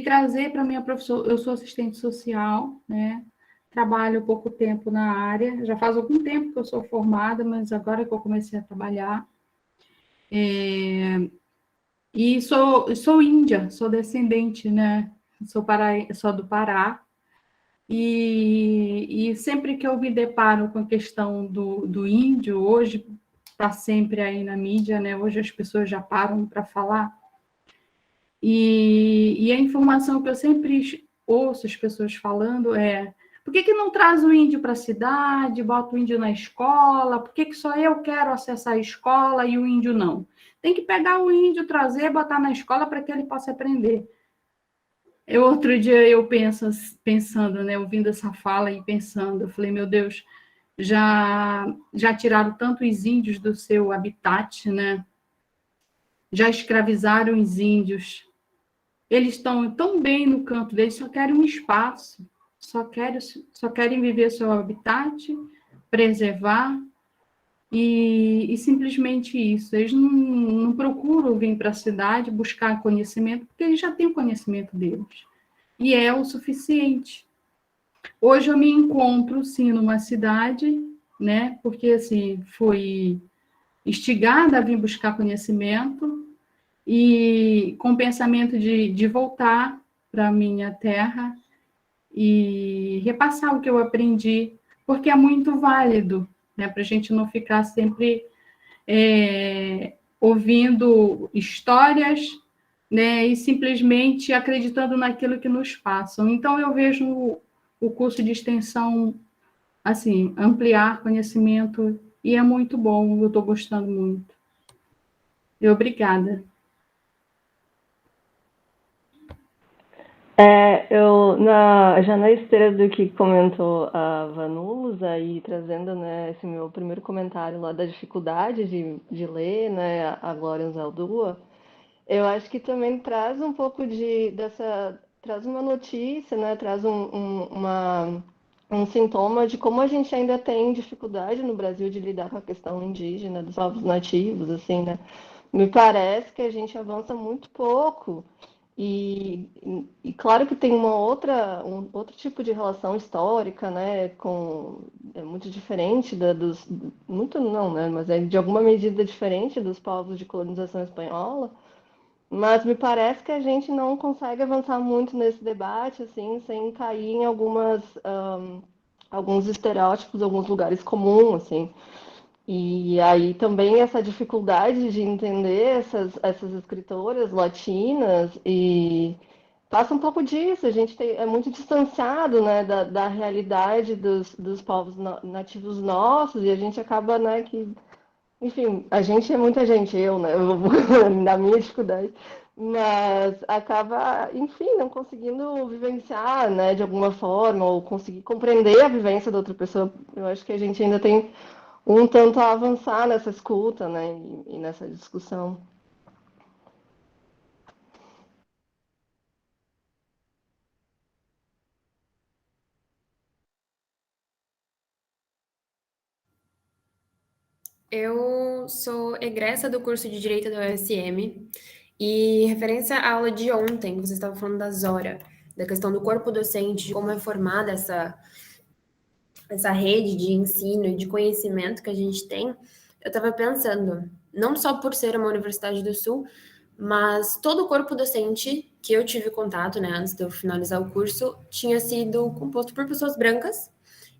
trazer para a minha profissão. Eu sou assistente social, né, trabalho pouco tempo na área, já faz algum tempo que eu sou formada, mas agora que eu comecei a trabalhar. E sou índia, sou descendente, né, sou do Pará. E sempre que eu me deparo com a questão do índio, hoje está sempre aí na mídia, né? Hoje as pessoas já param para falar. E a informação que eu sempre ouço as pessoas falando é: por que não traz o índio para a cidade, bota o índio na escola? Por que só eu quero acessar a escola e o índio não? Tem que pegar o índio, trazer, botar na escola para que ele possa aprender. Outro dia eu pensando, né, ouvindo essa fala e pensando, eu falei, meu Deus, já tiraram tantos índios do seu habitat, né? já escravizaram os índios. Eles estão tão bem no canto deles, só querem um espaço, só querem viver seu habitat, preservar, e simplesmente isso. Eles não procuram vir para a cidade buscar conhecimento, porque eles já têm o conhecimento deles. E é o suficiente. Hoje eu me encontro, sim, numa cidade, né? Porque, assim, fui instigada a vir buscar conhecimento e com o pensamento de voltar para a minha terra e repassar o que eu aprendi, porque é muito válido, né? Para a gente não ficar sempre ouvindo histórias, né? E simplesmente acreditando naquilo que nos passam. Então, eu vejo o curso de extensão, assim, ampliar conhecimento, e é muito bom, eu estou gostando muito. E obrigada. Já na esteira do que comentou a Vanusa, e trazendo, né, esse meu primeiro comentário lá da dificuldade de ler, né, a Glória Zaldúa, eu acho que também traz um pouco traz uma notícia, né, traz um sintoma de como a gente ainda tem dificuldade no Brasil de lidar com a questão indígena, dos povos nativos, assim, né? Me parece que a gente avança muito pouco. E claro que tem um outro tipo de relação histórica, né, muito diferente muito não, né, mas é de alguma medida diferente dos povos de colonização espanhola, mas me parece que a gente não consegue avançar muito nesse debate, assim, sem cair em alguns estereótipos, alguns lugares comuns, assim. E aí também essa dificuldade de entender essas escritoras latinas, e passa um pouco disso, a gente é muito distanciado, né, da realidade dos povos nativos nossos, e a gente acaba, né, enfim, a gente é muita gente, né, na minha dificuldade, mas acaba, enfim, não conseguindo vivenciar, né, de alguma forma, ou conseguir compreender a vivência da outra pessoa. Eu acho que a gente ainda tem um tanto a avançar nessa escuta, né, e nessa discussão. Eu sou egressa do curso de Direito da UFSM e referência à aula de ontem, vocês estavam falando da Zora, da questão do corpo docente, de como é formada essa rede de ensino e de conhecimento que a gente tem. Eu estava pensando, não só por ser uma Universidade do Sul, mas todo o corpo docente que eu tive contato, né, antes de eu finalizar o curso, tinha sido composto por pessoas brancas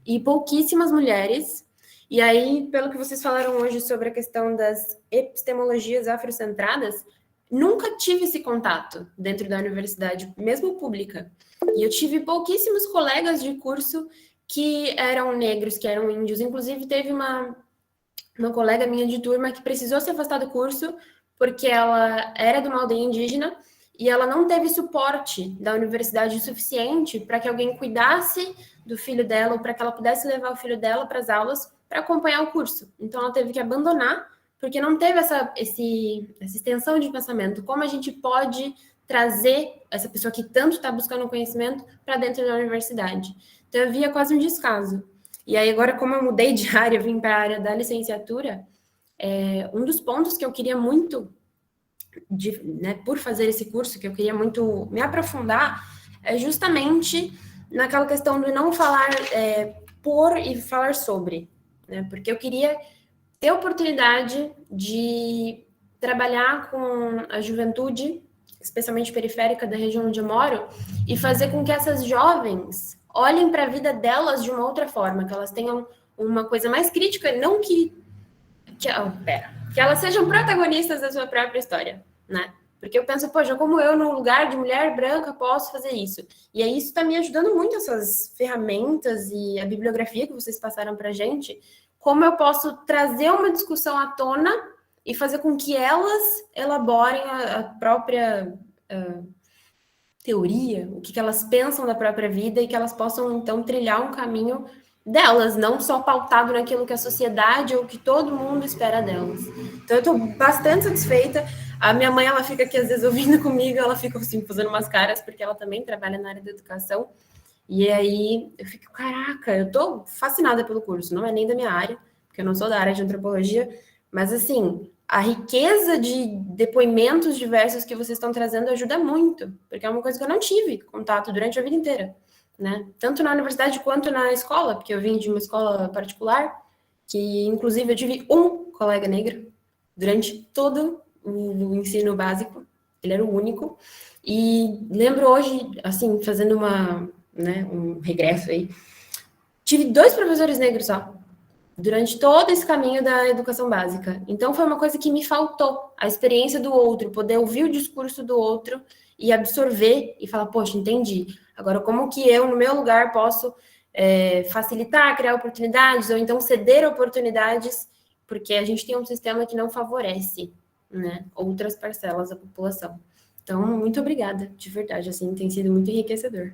e pouquíssimas mulheres. E aí, pelo que vocês falaram hoje sobre a questão das epistemologias afrocentradas, nunca tive esse contato dentro da universidade, mesmo pública. E eu tive pouquíssimos colegas de curso que eram negros, que eram índios. Inclusive, teve uma colega minha de turma que precisou se afastar do curso porque ela era de uma aldeia indígena e ela não teve suporte da universidade o suficiente para que alguém cuidasse do filho dela ou para que ela pudesse levar o filho dela para as aulas para acompanhar o curso. Então, ela teve que abandonar porque não teve essa extensão de pensamento. Como a gente pode trazer essa pessoa que tanto está buscando conhecimento para dentro da universidade? Então, eu via quase um descaso. E aí, agora, como eu mudei de área, vim para a área da licenciatura, um dos pontos que eu queria muito, por fazer esse curso, que eu queria muito me aprofundar, é justamente naquela questão do não falar por e falar sobre, né? Porque eu queria ter a oportunidade de trabalhar com a juventude, especialmente periférica da região onde eu moro, e fazer com que essas jovens olhem para a vida delas de uma outra forma, que elas tenham uma coisa mais crítica, não que elas sejam protagonistas da sua própria história, né? Porque eu penso, poxa, como eu, no lugar de mulher branca, posso fazer isso? E aí isso está me ajudando muito, essas ferramentas e a bibliografia que vocês passaram para a gente, como eu posso trazer uma discussão à tona e fazer com que elas elaborem a própria teoria, o que elas pensam da própria vida e que elas possam, então, trilhar um caminho delas, não só pautado naquilo que a sociedade ou que todo mundo espera delas. Então, eu estou bastante satisfeita. A minha mãe, ela fica aqui às vezes ouvindo comigo, ela fica assim, fazendo umas caras, porque ela também trabalha na área da educação. E aí eu fico, caraca, eu tô fascinada pelo curso, não é nem da minha área, porque eu não sou da área de antropologia, mas assim, a riqueza de depoimentos diversos que vocês estão trazendo ajuda muito, porque é uma coisa que eu não tive contato durante a vida inteira, né? Tanto na universidade quanto na escola, porque eu vim de uma escola particular, que inclusive eu tive um colega negro durante todo o ensino básico, ele era o único, e lembro hoje, assim, fazendo um regresso aí, tive 2 professores negros só, durante todo esse caminho da educação básica. Então, foi uma coisa que me faltou, a experiência do outro, poder ouvir o discurso do outro e absorver e falar, poxa, entendi. Agora, como que eu, no meu lugar, posso facilitar, criar oportunidades, ou então ceder oportunidades, porque a gente tem um sistema que não favorece, né, outras parcelas da população. Então, muito obrigada, de verdade, assim, tem sido muito enriquecedor.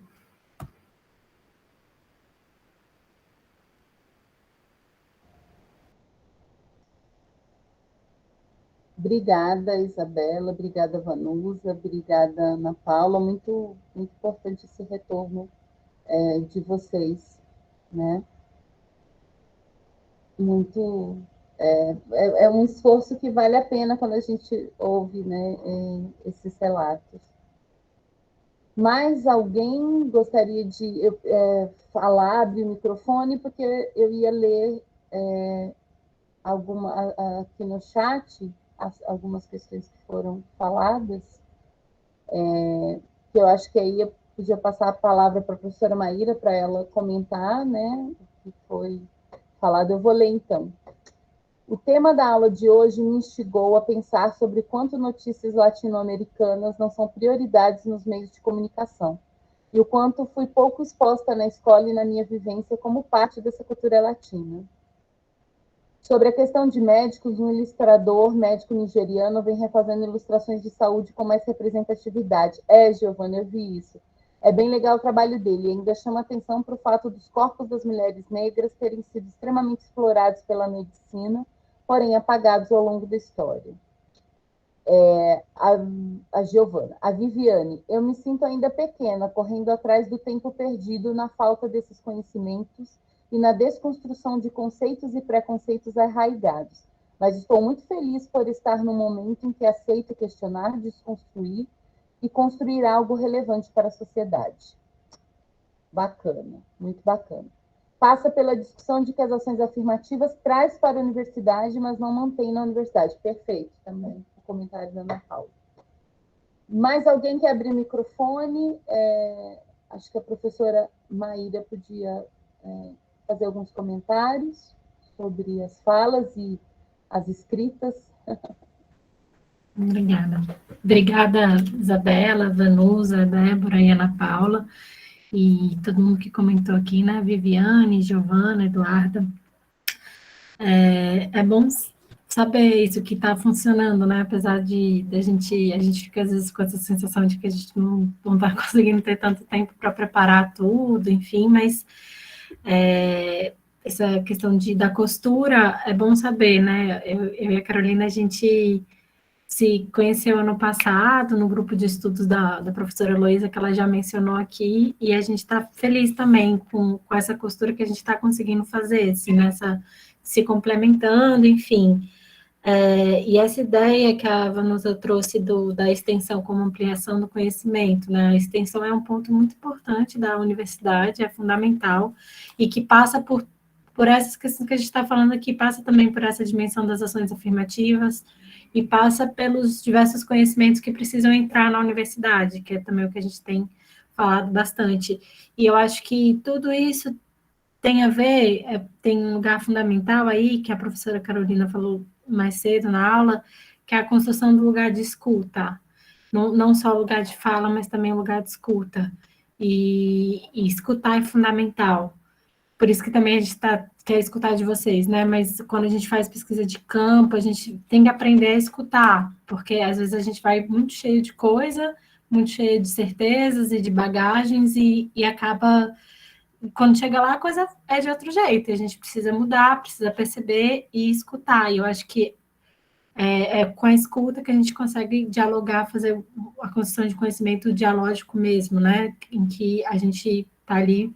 Obrigada, Isabela, obrigada, Vanusa, obrigada, Ana Paula. Muito, muito importante esse retorno de vocês, né? Muito. É um esforço que vale a pena quando a gente ouve, né, esses relatos. Mais alguém gostaria de falar, abrir o microfone, porque eu ia ler aqui no chat algumas questões que foram faladas, que eu acho que aí eu podia passar a palavra para a professora Maíra para ela comentar, né, o que foi falado. Eu vou ler então. O tema da aula de hoje me instigou a pensar sobre quanto notícias latino-americanas não são prioridades nos meios de comunicação, e o quanto fui pouco exposta na escola e na minha vivência como parte dessa cultura latina. Sobre a questão de médicos, um ilustrador médico nigeriano vem refazendo ilustrações de saúde com mais representatividade. Giovana, eu vi isso. É bem legal o trabalho dele, e ainda chama atenção para o fato dos corpos das mulheres negras terem sido extremamente explorados pela medicina, porém apagados ao longo da história. A Giovana. A Viviane. Eu me sinto ainda pequena, correndo atrás do tempo perdido na falta desses conhecimentos e na desconstrução de conceitos e preconceitos arraigados. Mas estou muito feliz por estar no momento em que aceito questionar, desconstruir e construir algo relevante para a sociedade. Bacana, muito bacana. Passa pela discussão de que as ações afirmativas traz para a universidade, mas não mantém na universidade. Perfeito, também o comentário da Ana Paula. Mais alguém quer abrir o microfone? Acho que a professora Maíra podia fazer alguns comentários sobre as falas e as escritas. Obrigada. Obrigada, Isabela, Vanusa, Débora e Ana Paula, e todo mundo que comentou aqui, né? Viviane, Giovana, Eduarda. É bom saber isso que está funcionando, né? Apesar de a gente fica às vezes com essa sensação de que a gente não está conseguindo ter tanto tempo para preparar tudo, enfim, mas essa questão da costura é bom saber, né? Eu e a Carolina, a gente se conheceu ano passado no grupo de estudos da professora Heloísa, que ela já mencionou aqui, e a gente está feliz também com essa costura que a gente está conseguindo fazer, assim, se complementando, enfim. E essa ideia que a Vanusa trouxe da extensão como ampliação do conhecimento, né? A extensão é um ponto muito importante da universidade, é fundamental, e que passa por essas questões que a gente está falando aqui, passa também por essa dimensão das ações afirmativas, e passa pelos diversos conhecimentos que precisam entrar na universidade, que é também o que a gente tem falado bastante. E eu acho que tudo isso tem a ver, tem um lugar fundamental aí, que a professora Carolina falou mais cedo na aula, que é a construção do lugar de escuta. Não só o lugar de fala, mas também o lugar de escuta. E escutar é fundamental. Por isso que também a gente quer escutar de vocês, né? Mas quando a gente faz pesquisa de campo, a gente tem que aprender a escutar, porque às vezes a gente vai muito cheio de coisa, muito cheio de certezas e de bagagens, e acaba, quando chega lá, a coisa é de outro jeito. A gente precisa mudar, precisa perceber e escutar. E eu acho que É com a escuta que a gente consegue dialogar, fazer a construção de conhecimento dialógico mesmo, né? Em que a gente está ali.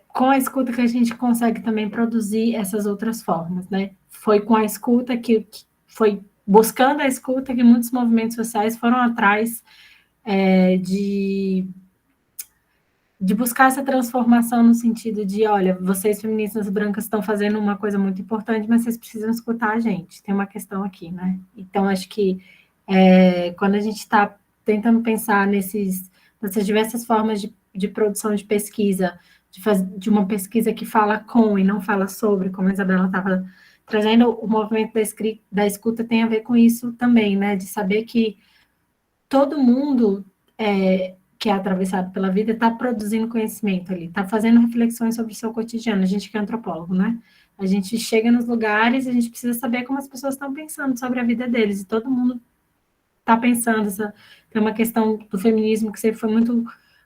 Com a escuta que a gente consegue também produzir essas outras formas, né? Foi com a escuta que foi buscando a escuta que muitos movimentos sociais foram atrás de buscar essa transformação no sentido de, olha, vocês feministas brancas estão fazendo uma coisa muito importante, mas vocês precisam escutar a gente. Tem uma questão aqui, né? Então, acho que quando a gente está tentando pensar nessas diversas formas de produção de pesquisa, de uma pesquisa que fala com e não fala sobre, como a Isabela estava trazendo, o movimento da escuta tem a ver com isso também, né? De saber que todo mundo que é atravessado pela vida está produzindo conhecimento ali, está fazendo reflexões sobre o seu cotidiano. A gente que é antropólogo, né? A gente chega nos lugares e a gente precisa saber como as pessoas estão pensando sobre a vida deles, e todo mundo está pensando. Tem uma questão do feminismo que sempre foi muito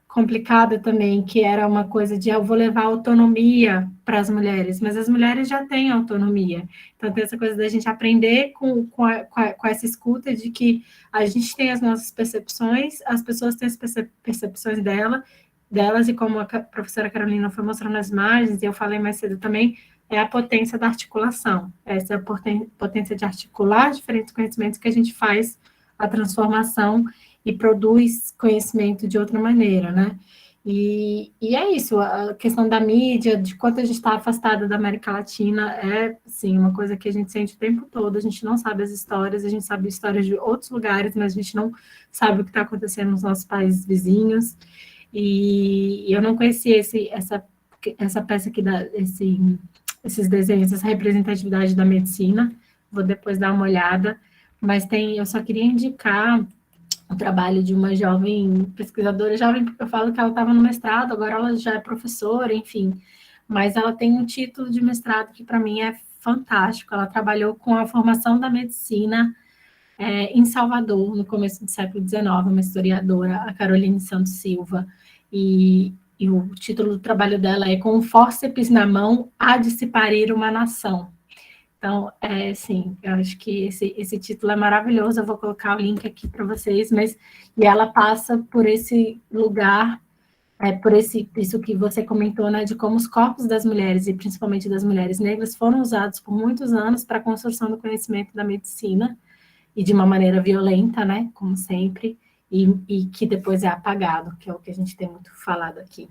complicada também, que era uma coisa de eu vou levar autonomia para as mulheres, mas as mulheres já têm autonomia. Então, tem essa coisa da gente aprender com essa escuta de que a gente tem as nossas percepções, as pessoas têm as percepções delas, e como a professora Carolina foi mostrando nas imagens, e eu falei mais cedo também, é a potência da articulação. Essa é a potência de articular diferentes conhecimentos que a gente faz a transformação e produz conhecimento de outra maneira, né? E é isso, a questão da mídia, de quanto a gente está afastada da América Latina, sim, uma coisa que a gente sente o tempo todo. A gente não sabe as histórias, a gente sabe histórias de outros lugares, mas a gente não sabe o que está acontecendo nos nossos países vizinhos. E eu não conhecia essa peça aqui, esses desenhos, essa representatividade da medicina. Vou depois dar uma olhada, mas eu só queria indicar o trabalho de uma jovem pesquisadora, jovem porque eu falo que ela estava no mestrado, agora ela já é professora, enfim, mas ela tem um título de mestrado que para mim é fantástico. Ela trabalhou com a formação da medicina em Salvador, no começo do século XIX, uma historiadora, a Caroline Santos Silva, e o título do trabalho dela é Com o Fórceps na Mão, há de se parir uma nação. Então, sim, eu acho que esse título é maravilhoso. Eu vou colocar o link aqui para vocês, e ela passa por esse lugar, por isso que você comentou, né, de como os corpos das mulheres, e principalmente das mulheres negras, foram usados por muitos anos para a construção do conhecimento da medicina, e de uma maneira violenta, né, como sempre, e que depois é apagado, que é o que a gente tem muito falado aqui.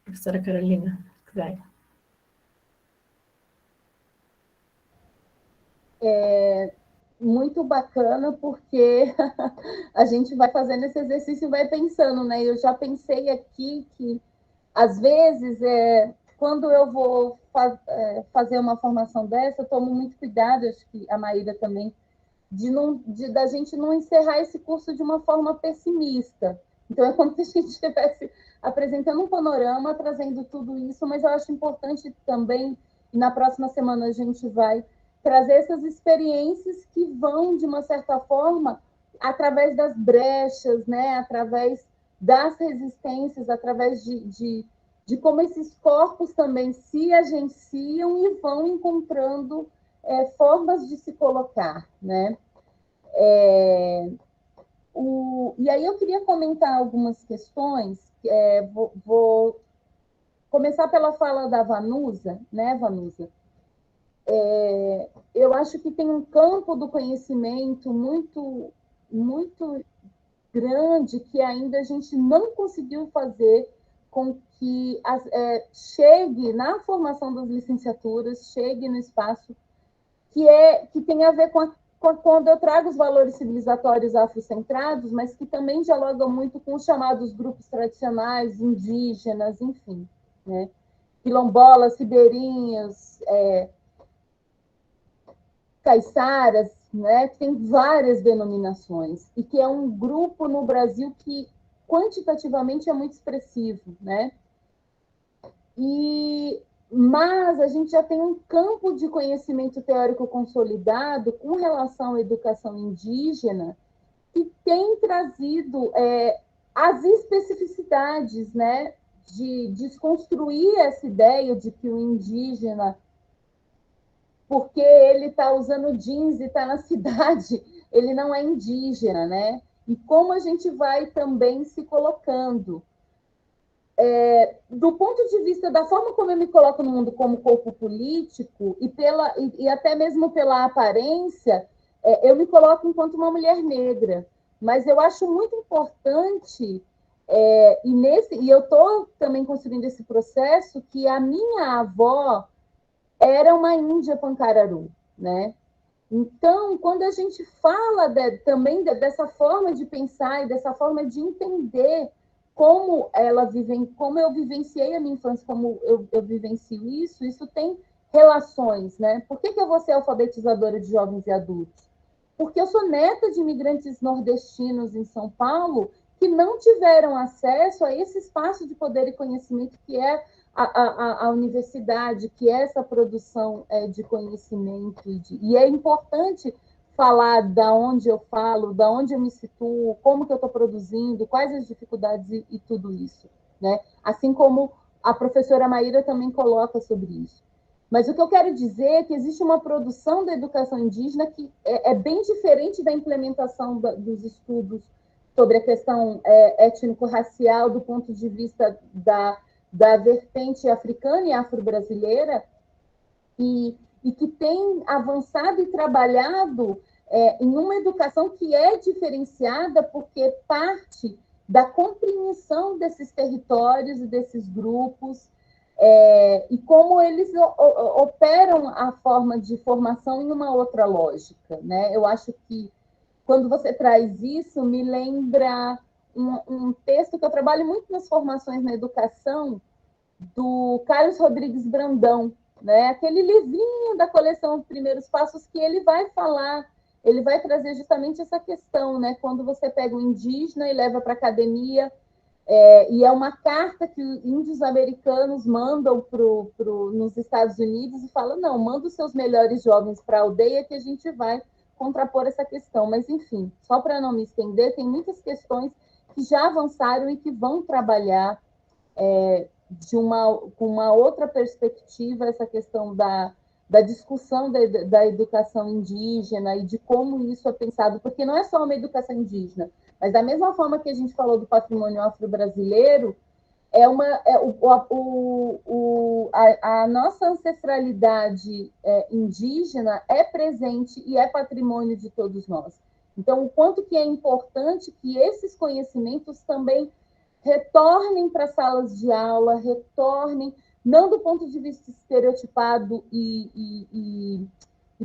Professora Carolina, se quiser. Muito bacana, porque a gente vai fazendo esse exercício e vai pensando, né? Eu já pensei aqui que, às vezes, quando eu vou fazer uma formação dessa, eu tomo muito cuidado, acho que a Maíra também, da gente não encerrar esse curso de uma forma pessimista. Então, é como se a gente estivesse apresentando um panorama, trazendo tudo isso, mas eu acho importante também, e na próxima semana a gente vai trazer essas experiências que vão, de uma certa forma, através das brechas, né? Através das resistências, através de como esses corpos também se agenciam e vão encontrando formas de se colocar, né? E aí eu queria comentar algumas questões. Vou começar pela fala da Vanusa, né, Vanusa? Eu acho que tem um campo do conhecimento muito, muito grande que ainda a gente não conseguiu fazer com que chegue na formação das licenciaturas, chegue no espaço que tem a ver com quando eu trago os valores civilizatórios afrocentrados, mas que também dialogam muito com os chamados grupos tradicionais, indígenas, enfim, né? Quilombolas, ribeirinhos, caiçaras, né? Tem várias denominações, e que é um grupo no Brasil que quantitativamente é muito expressivo, né? Mas a gente já tem um campo de conhecimento teórico consolidado com relação à educação indígena que tem trazido as especificidades, né, de desconstruir essa ideia de que o indígena porque ele está usando jeans e está na cidade, ele não é indígena, né? E como a gente vai também se colocando. Do ponto de vista da forma como eu me coloco no mundo como corpo político e até mesmo pela aparência, eu me coloco enquanto uma mulher negra. Mas eu acho muito importante, e eu estou também construindo esse processo, que a minha avó era uma índia pancararu, né? Então, quando a gente fala também dessa forma de pensar e dessa forma de entender como como eu vivenciei a minha infância, como eu vivencio isso tem relações, né? Por que eu vou ser alfabetizadora de jovens e adultos? Porque eu sou neta de imigrantes nordestinos em São Paulo que não tiveram acesso a esse espaço de poder e conhecimento que é a universidade, que é essa produção de conhecimento. E é importante falar da onde eu falo, da onde eu me situo, como que eu estou produzindo, quais as dificuldades e tudo isso, né? Assim como a professora Maíra também coloca sobre isso. Mas o que eu quero dizer é que existe uma produção da educação indígena que é bem diferente da implementação dos estudos sobre a questão étnico-racial do ponto de vista da vertente africana e afro-brasileira, e que tem avançado e trabalhado em uma educação que é diferenciada porque parte da compreensão desses territórios e desses grupos, e como eles operam a forma de formação em uma outra lógica, né? Eu acho que quando você traz isso, me lembra um texto que eu trabalho muito nas formações na educação, do Carlos Rodrigues Brandão, né? Aquele livrinho da coleção Primeiros Passos que ele vai falar, ele vai trazer justamente essa questão, né? Quando você pega um indígena e leva para a academia, e é uma carta que índios americanos mandam nos Estados Unidos e falam, não, manda os seus melhores jovens para a aldeia que a gente vai contrapor essa questão. Mas, enfim, só para não me estender, tem muitas questões que já avançaram e que vão trabalhar com uma outra perspectiva essa questão da discussão da educação indígena e de como isso é pensado, porque não é só uma educação indígena, mas da mesma forma que a gente falou do patrimônio afro-brasileiro, a nossa ancestralidade indígena é presente e é patrimônio de todos nós. Então, o quanto que é importante que esses conhecimentos também retornem para salas de aula, retornem, não do ponto de vista estereotipado e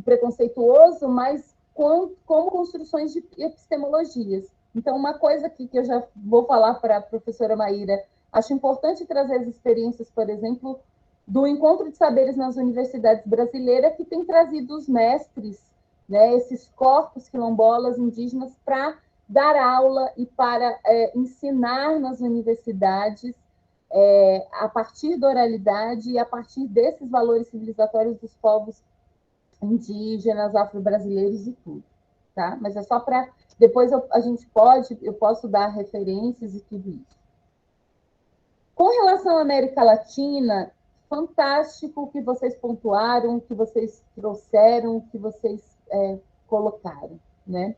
preconceituoso, mas como construções de epistemologias. Então, uma coisa que eu já vou falar para a professora Maíra, acho importante trazer as experiências, por exemplo, do Encontro de Saberes nas Universidades Brasileiras, que tem trazido os mestres, né, esses corpos quilombolas indígenas, para dar aula e para ensinar nas universidades a partir da oralidade e a partir desses valores civilizatórios dos povos indígenas, afro-brasileiros e tudo, tá? Mas é só para depois eu posso dar referências e tudo isso. Com relação à América Latina, fantástico o que vocês pontuaram, o que vocês trouxeram, o que vocês colocaram, né?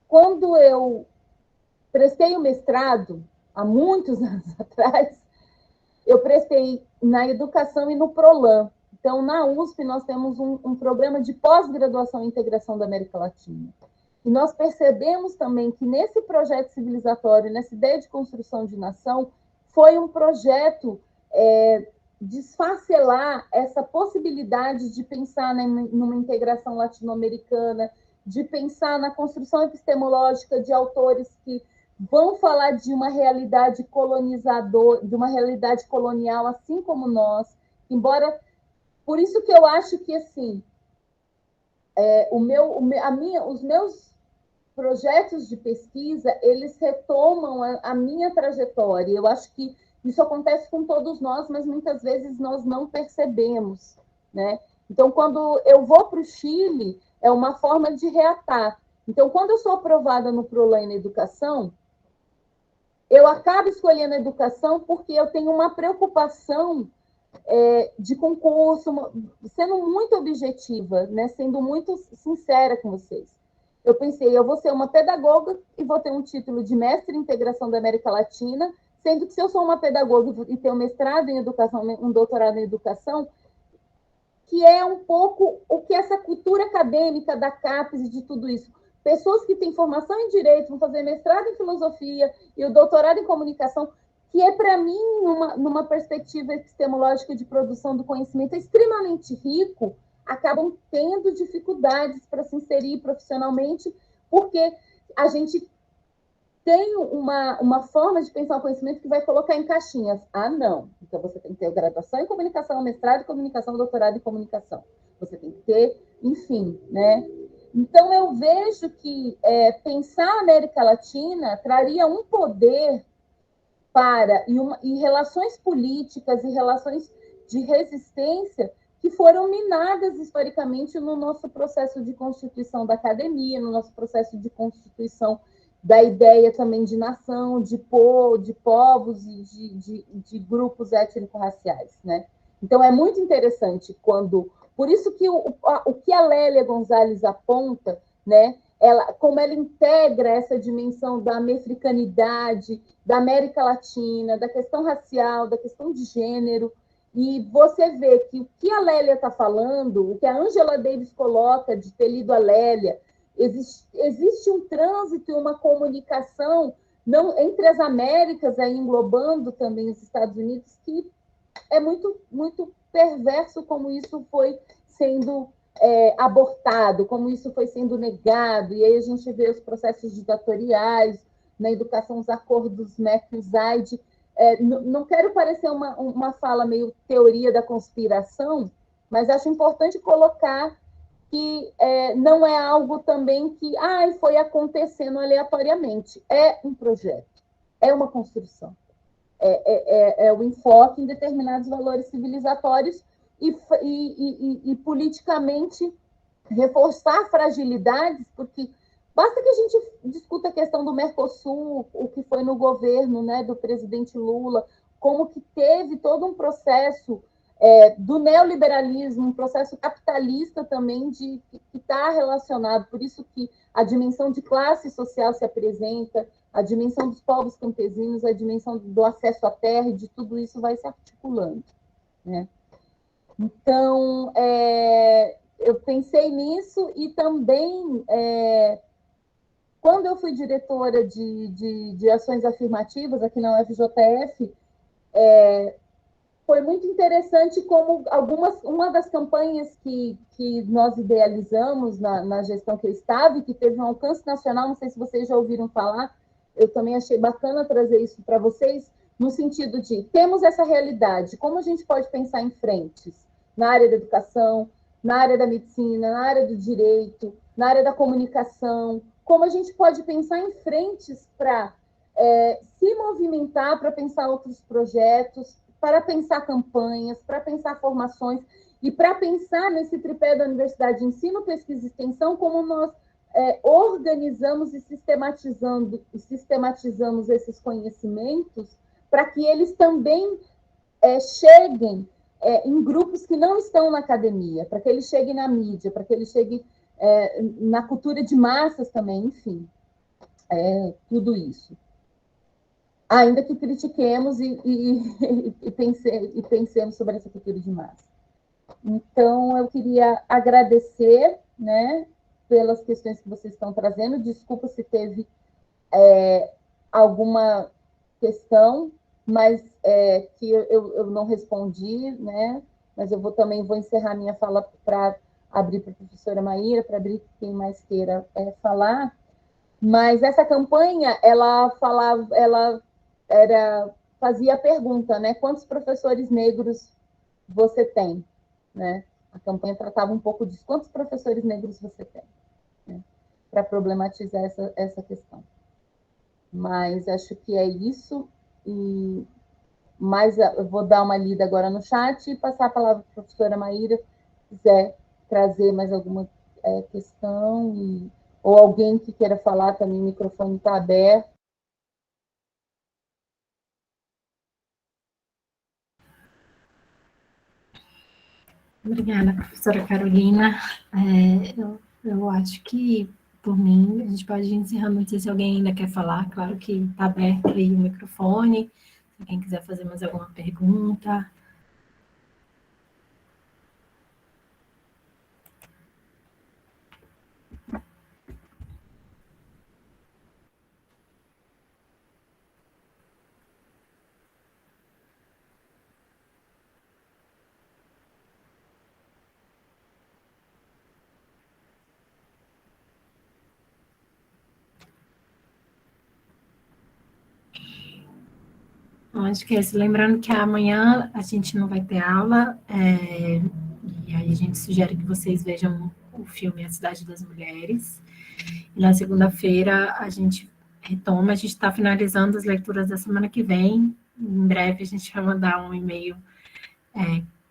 Quando eu prestei o mestrado, há muitos anos atrás, eu prestei na educação e no PROLAN. Então, na USP, nós temos um programa de pós-graduação e integração da América Latina. E nós percebemos também que nesse projeto civilizatório, nessa ideia de construção de nação, foi um projeto desfacelar essa possibilidade de pensar numa integração latino-americana, de pensar na construção epistemológica de autores que vão falar de uma realidade colonizadora, de uma realidade colonial, assim como nós, embora... Por isso que eu acho que, assim, os meus projetos de pesquisa, eles retomam a minha trajetória. Eu acho que isso acontece com todos nós, mas muitas vezes nós não percebemos, né? Então, quando eu vou para o Chile, é uma forma de reatar. Então, quando eu sou aprovada no PROLAN na educação, eu acabo escolhendo a educação porque eu tenho uma preocupação de concurso, sendo muito objetiva, né? Sendo muito sincera com vocês. Eu pensei, eu vou ser uma pedagoga e vou ter um título de mestre em integração da América Latina, sendo que se eu sou uma pedagoga e tenho um mestrado em educação, um doutorado em educação, que é um pouco o que essa cultura acadêmica da CAPES e de tudo isso. Pessoas que têm formação em direito, vão fazer mestrado em filosofia e o doutorado em comunicação, que é, para mim, numa perspectiva epistemológica de produção do conhecimento extremamente rico, acabam tendo dificuldades para se inserir profissionalmente, porque a gente tem uma forma de pensar o conhecimento que vai colocar em caixinhas. Ah, não. Então, você tem que ter graduação em comunicação, mestrado em comunicação, doutorado em comunicação. Você tem que ter, enfim, né? Então, eu vejo que pensar a América Latina traria um poder para e relações políticas e relações de resistência que foram minadas historicamente no nosso processo de constituição da academia, no nosso processo de constituição da ideia também de nação, de povos e de grupos étnico-raciais, né? Então, é muito interessante quando... Por isso que o que a Lélia Gonzalez aponta, né? Como ela integra essa dimensão da americanidade, da América Latina, da questão racial, da questão de gênero, e você vê que o que a Lélia está falando, o que a Angela Davis coloca de ter lido a Lélia, existe um trânsito e uma comunicação não, entre as Américas, aí englobando também os Estados Unidos, que é muito, muito perverso como isso foi sendo abortado, como isso foi sendo negado, e aí a gente vê os processos ditatoriais, na educação, os acordos MEC-USAID. Não quero parecer uma fala meio teoria da conspiração, mas acho importante colocar que não é algo também que foi acontecendo aleatoriamente. É um projeto, é uma construção. É o enfoque em determinados valores civilizatórios e politicamente reforçar fragilidades, porque basta que a gente discuta a questão do Mercosul, o que foi no governo, né, do presidente Lula, como que teve todo um processo do neoliberalismo, um processo capitalista também que está relacionado, por isso que a dimensão de classe social se apresenta, a dimensão dos povos campesinos, a dimensão do acesso à terra, e de tudo isso vai se articulando, né? Então, eu pensei nisso e também, quando eu fui diretora de ações afirmativas aqui na UFJF, foi muito interessante como uma das campanhas que nós idealizamos na gestão que eu estava e que teve um alcance nacional, não sei se vocês já ouviram falar, eu também achei bacana trazer isso para vocês, no sentido de, temos essa realidade, como a gente pode pensar em frentes na área da educação, na área da medicina, na área do direito, na área da comunicação, como a gente pode pensar em frentes para se movimentar, para pensar outros projetos, para pensar campanhas, para pensar formações e para pensar nesse tripé da universidade de ensino, pesquisa e extensão, como nós organizamos e sistematizamos esses conhecimentos para que eles também cheguem em grupos que não estão na academia, para que eles cheguem na mídia, para que eles cheguem na cultura de massas também, enfim, tudo isso. Ainda que critiquemos e pensemos sobre essa cultura de massa. Então, eu queria agradecer, né, pelas questões que vocês estão trazendo. Desculpa se teve alguma questão, mas que eu não respondi, né? Mas eu também vou encerrar minha fala para abrir para a professora Maíra, para abrir quem mais queira falar. Mas essa campanha, ela fazia a pergunta, né? Quantos professores negros você tem? Né? A campanha tratava um pouco disso. Quantos professores negros você tem? Né? Para problematizar essa questão. Mas acho que é isso. Mas eu vou dar uma lida agora no chat e passar a palavra para a professora Maíra, se quiser trazer mais alguma questão, ou alguém que queira falar também, o microfone está aberto. Obrigada, professora Carolina. Eu acho que, por mim, a gente pode ir encerrando. Não sei se alguém ainda quer falar. Claro que está aberto aí o microfone. Se alguém quiser fazer mais alguma pergunta. Acho que é isso. Lembrando que amanhã a gente não vai ter aula, e aí a gente sugere que vocês vejam o filme A Cidade das Mulheres. E na segunda-feira a gente retoma, a gente está finalizando as leituras da semana que vem. Em breve a gente vai mandar um e-mail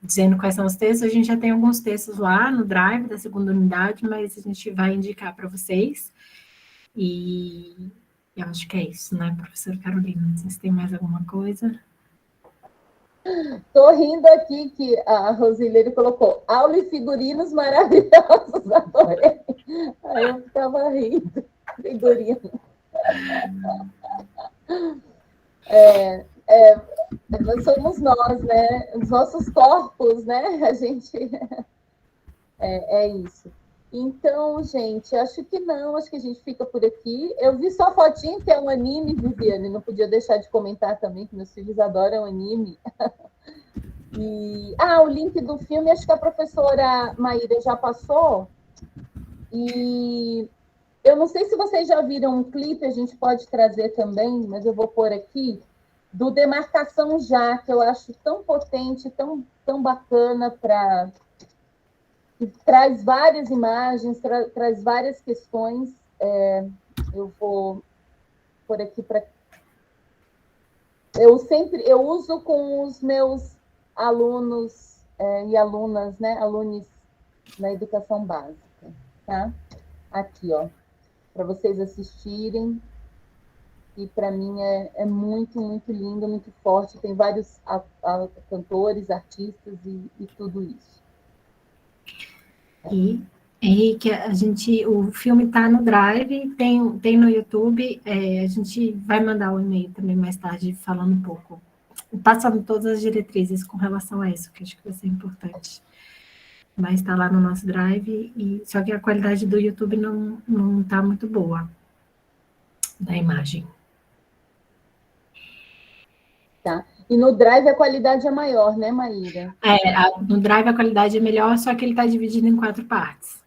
dizendo quais são os textos. A gente já tem alguns textos lá no Drive da segunda unidade, mas a gente vai indicar para vocês. E eu acho que é isso, né, professora Carolina? Não sei se tem mais alguma coisa. Estou rindo aqui que a Rosileire colocou aula e figurinos maravilhosos, adorei. Aí eu ficava rindo, figurino. Somos nós, né? Os nossos corpos, né? A gente... É isso. Então, gente, acho que não, acho que a gente fica por aqui. Eu vi só a fotinha, que é um anime, Viviane, não podia deixar de comentar também, que meus filhos adoram anime. O link do filme, acho que a professora Maíra já passou. E eu não sei se vocês já viram um clipe, a gente pode trazer também, mas eu vou pôr aqui, do Demarcação Já, que eu acho tão potente, tão bacana para... Traz várias imagens, traz várias questões. Eu vou por aqui para... Eu uso com os meus alunos e alunas, né? Alunos na educação básica, tá? Aqui, ó, para vocês assistirem. E para mim é muito, muito lindo, muito forte. Tem vários cantores, artistas e tudo isso. E Henrique, o filme está no Drive, tem no YouTube, a gente vai mandar um e-mail também mais tarde falando um pouco, passando todas as diretrizes com relação a isso, que acho que vai ser importante. Mas está lá no nosso Drive, só que a qualidade do YouTube não está muito boa, da imagem. Tá. E no Drive a qualidade é maior, né, Maíra? No Drive a qualidade é melhor, só que ele está dividido em 4 partes.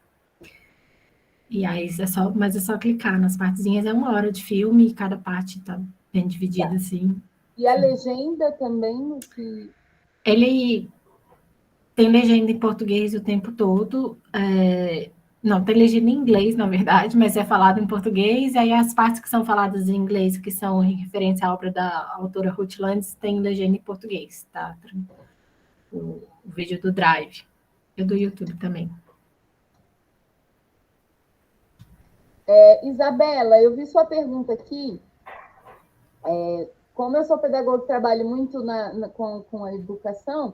E aí mas é só clicar nas partezinhas, é 1 hora de filme, e cada parte está bem dividida, assim. E a legenda também, Ele tem legenda em português o tempo todo, não, tem legenda em inglês, na verdade, mas é falado em português, e aí as partes que são faladas em inglês, que são em referência à obra da autora Ruth Landes, tem legenda em português, tá? O vídeo do Drive, e do YouTube também. Isabela, eu vi sua pergunta aqui. Como eu sou pedagoga e trabalho muito com a educação,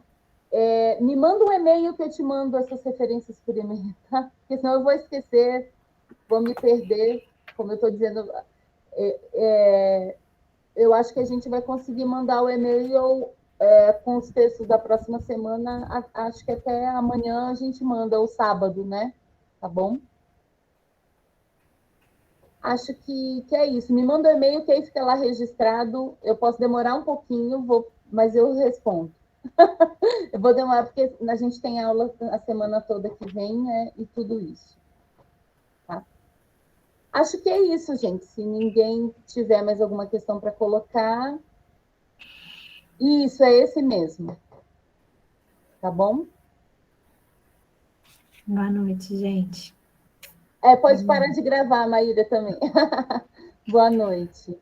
me manda um e-mail que eu te mando essas referências por e-mail, tá? Porque senão eu vou esquecer, vou me perder, como eu estou dizendo. Eu acho que a gente vai conseguir mandar o e-mail com os textos da próxima semana, acho que até amanhã a gente manda, ou sábado, né? Tá bom? Acho que é isso. Me manda um e-mail que aí fica lá registrado. Eu posso demorar um pouquinho, mas eu respondo. Eu vou demorar, porque a gente tem aula a semana toda que vem, né? E tudo isso. Tá? Acho que é isso, gente. Se ninguém tiver mais alguma questão para colocar... Isso, é esse mesmo. Tá bom? Boa noite, gente. Pode parar de gravar, Maíra, também. Boa noite.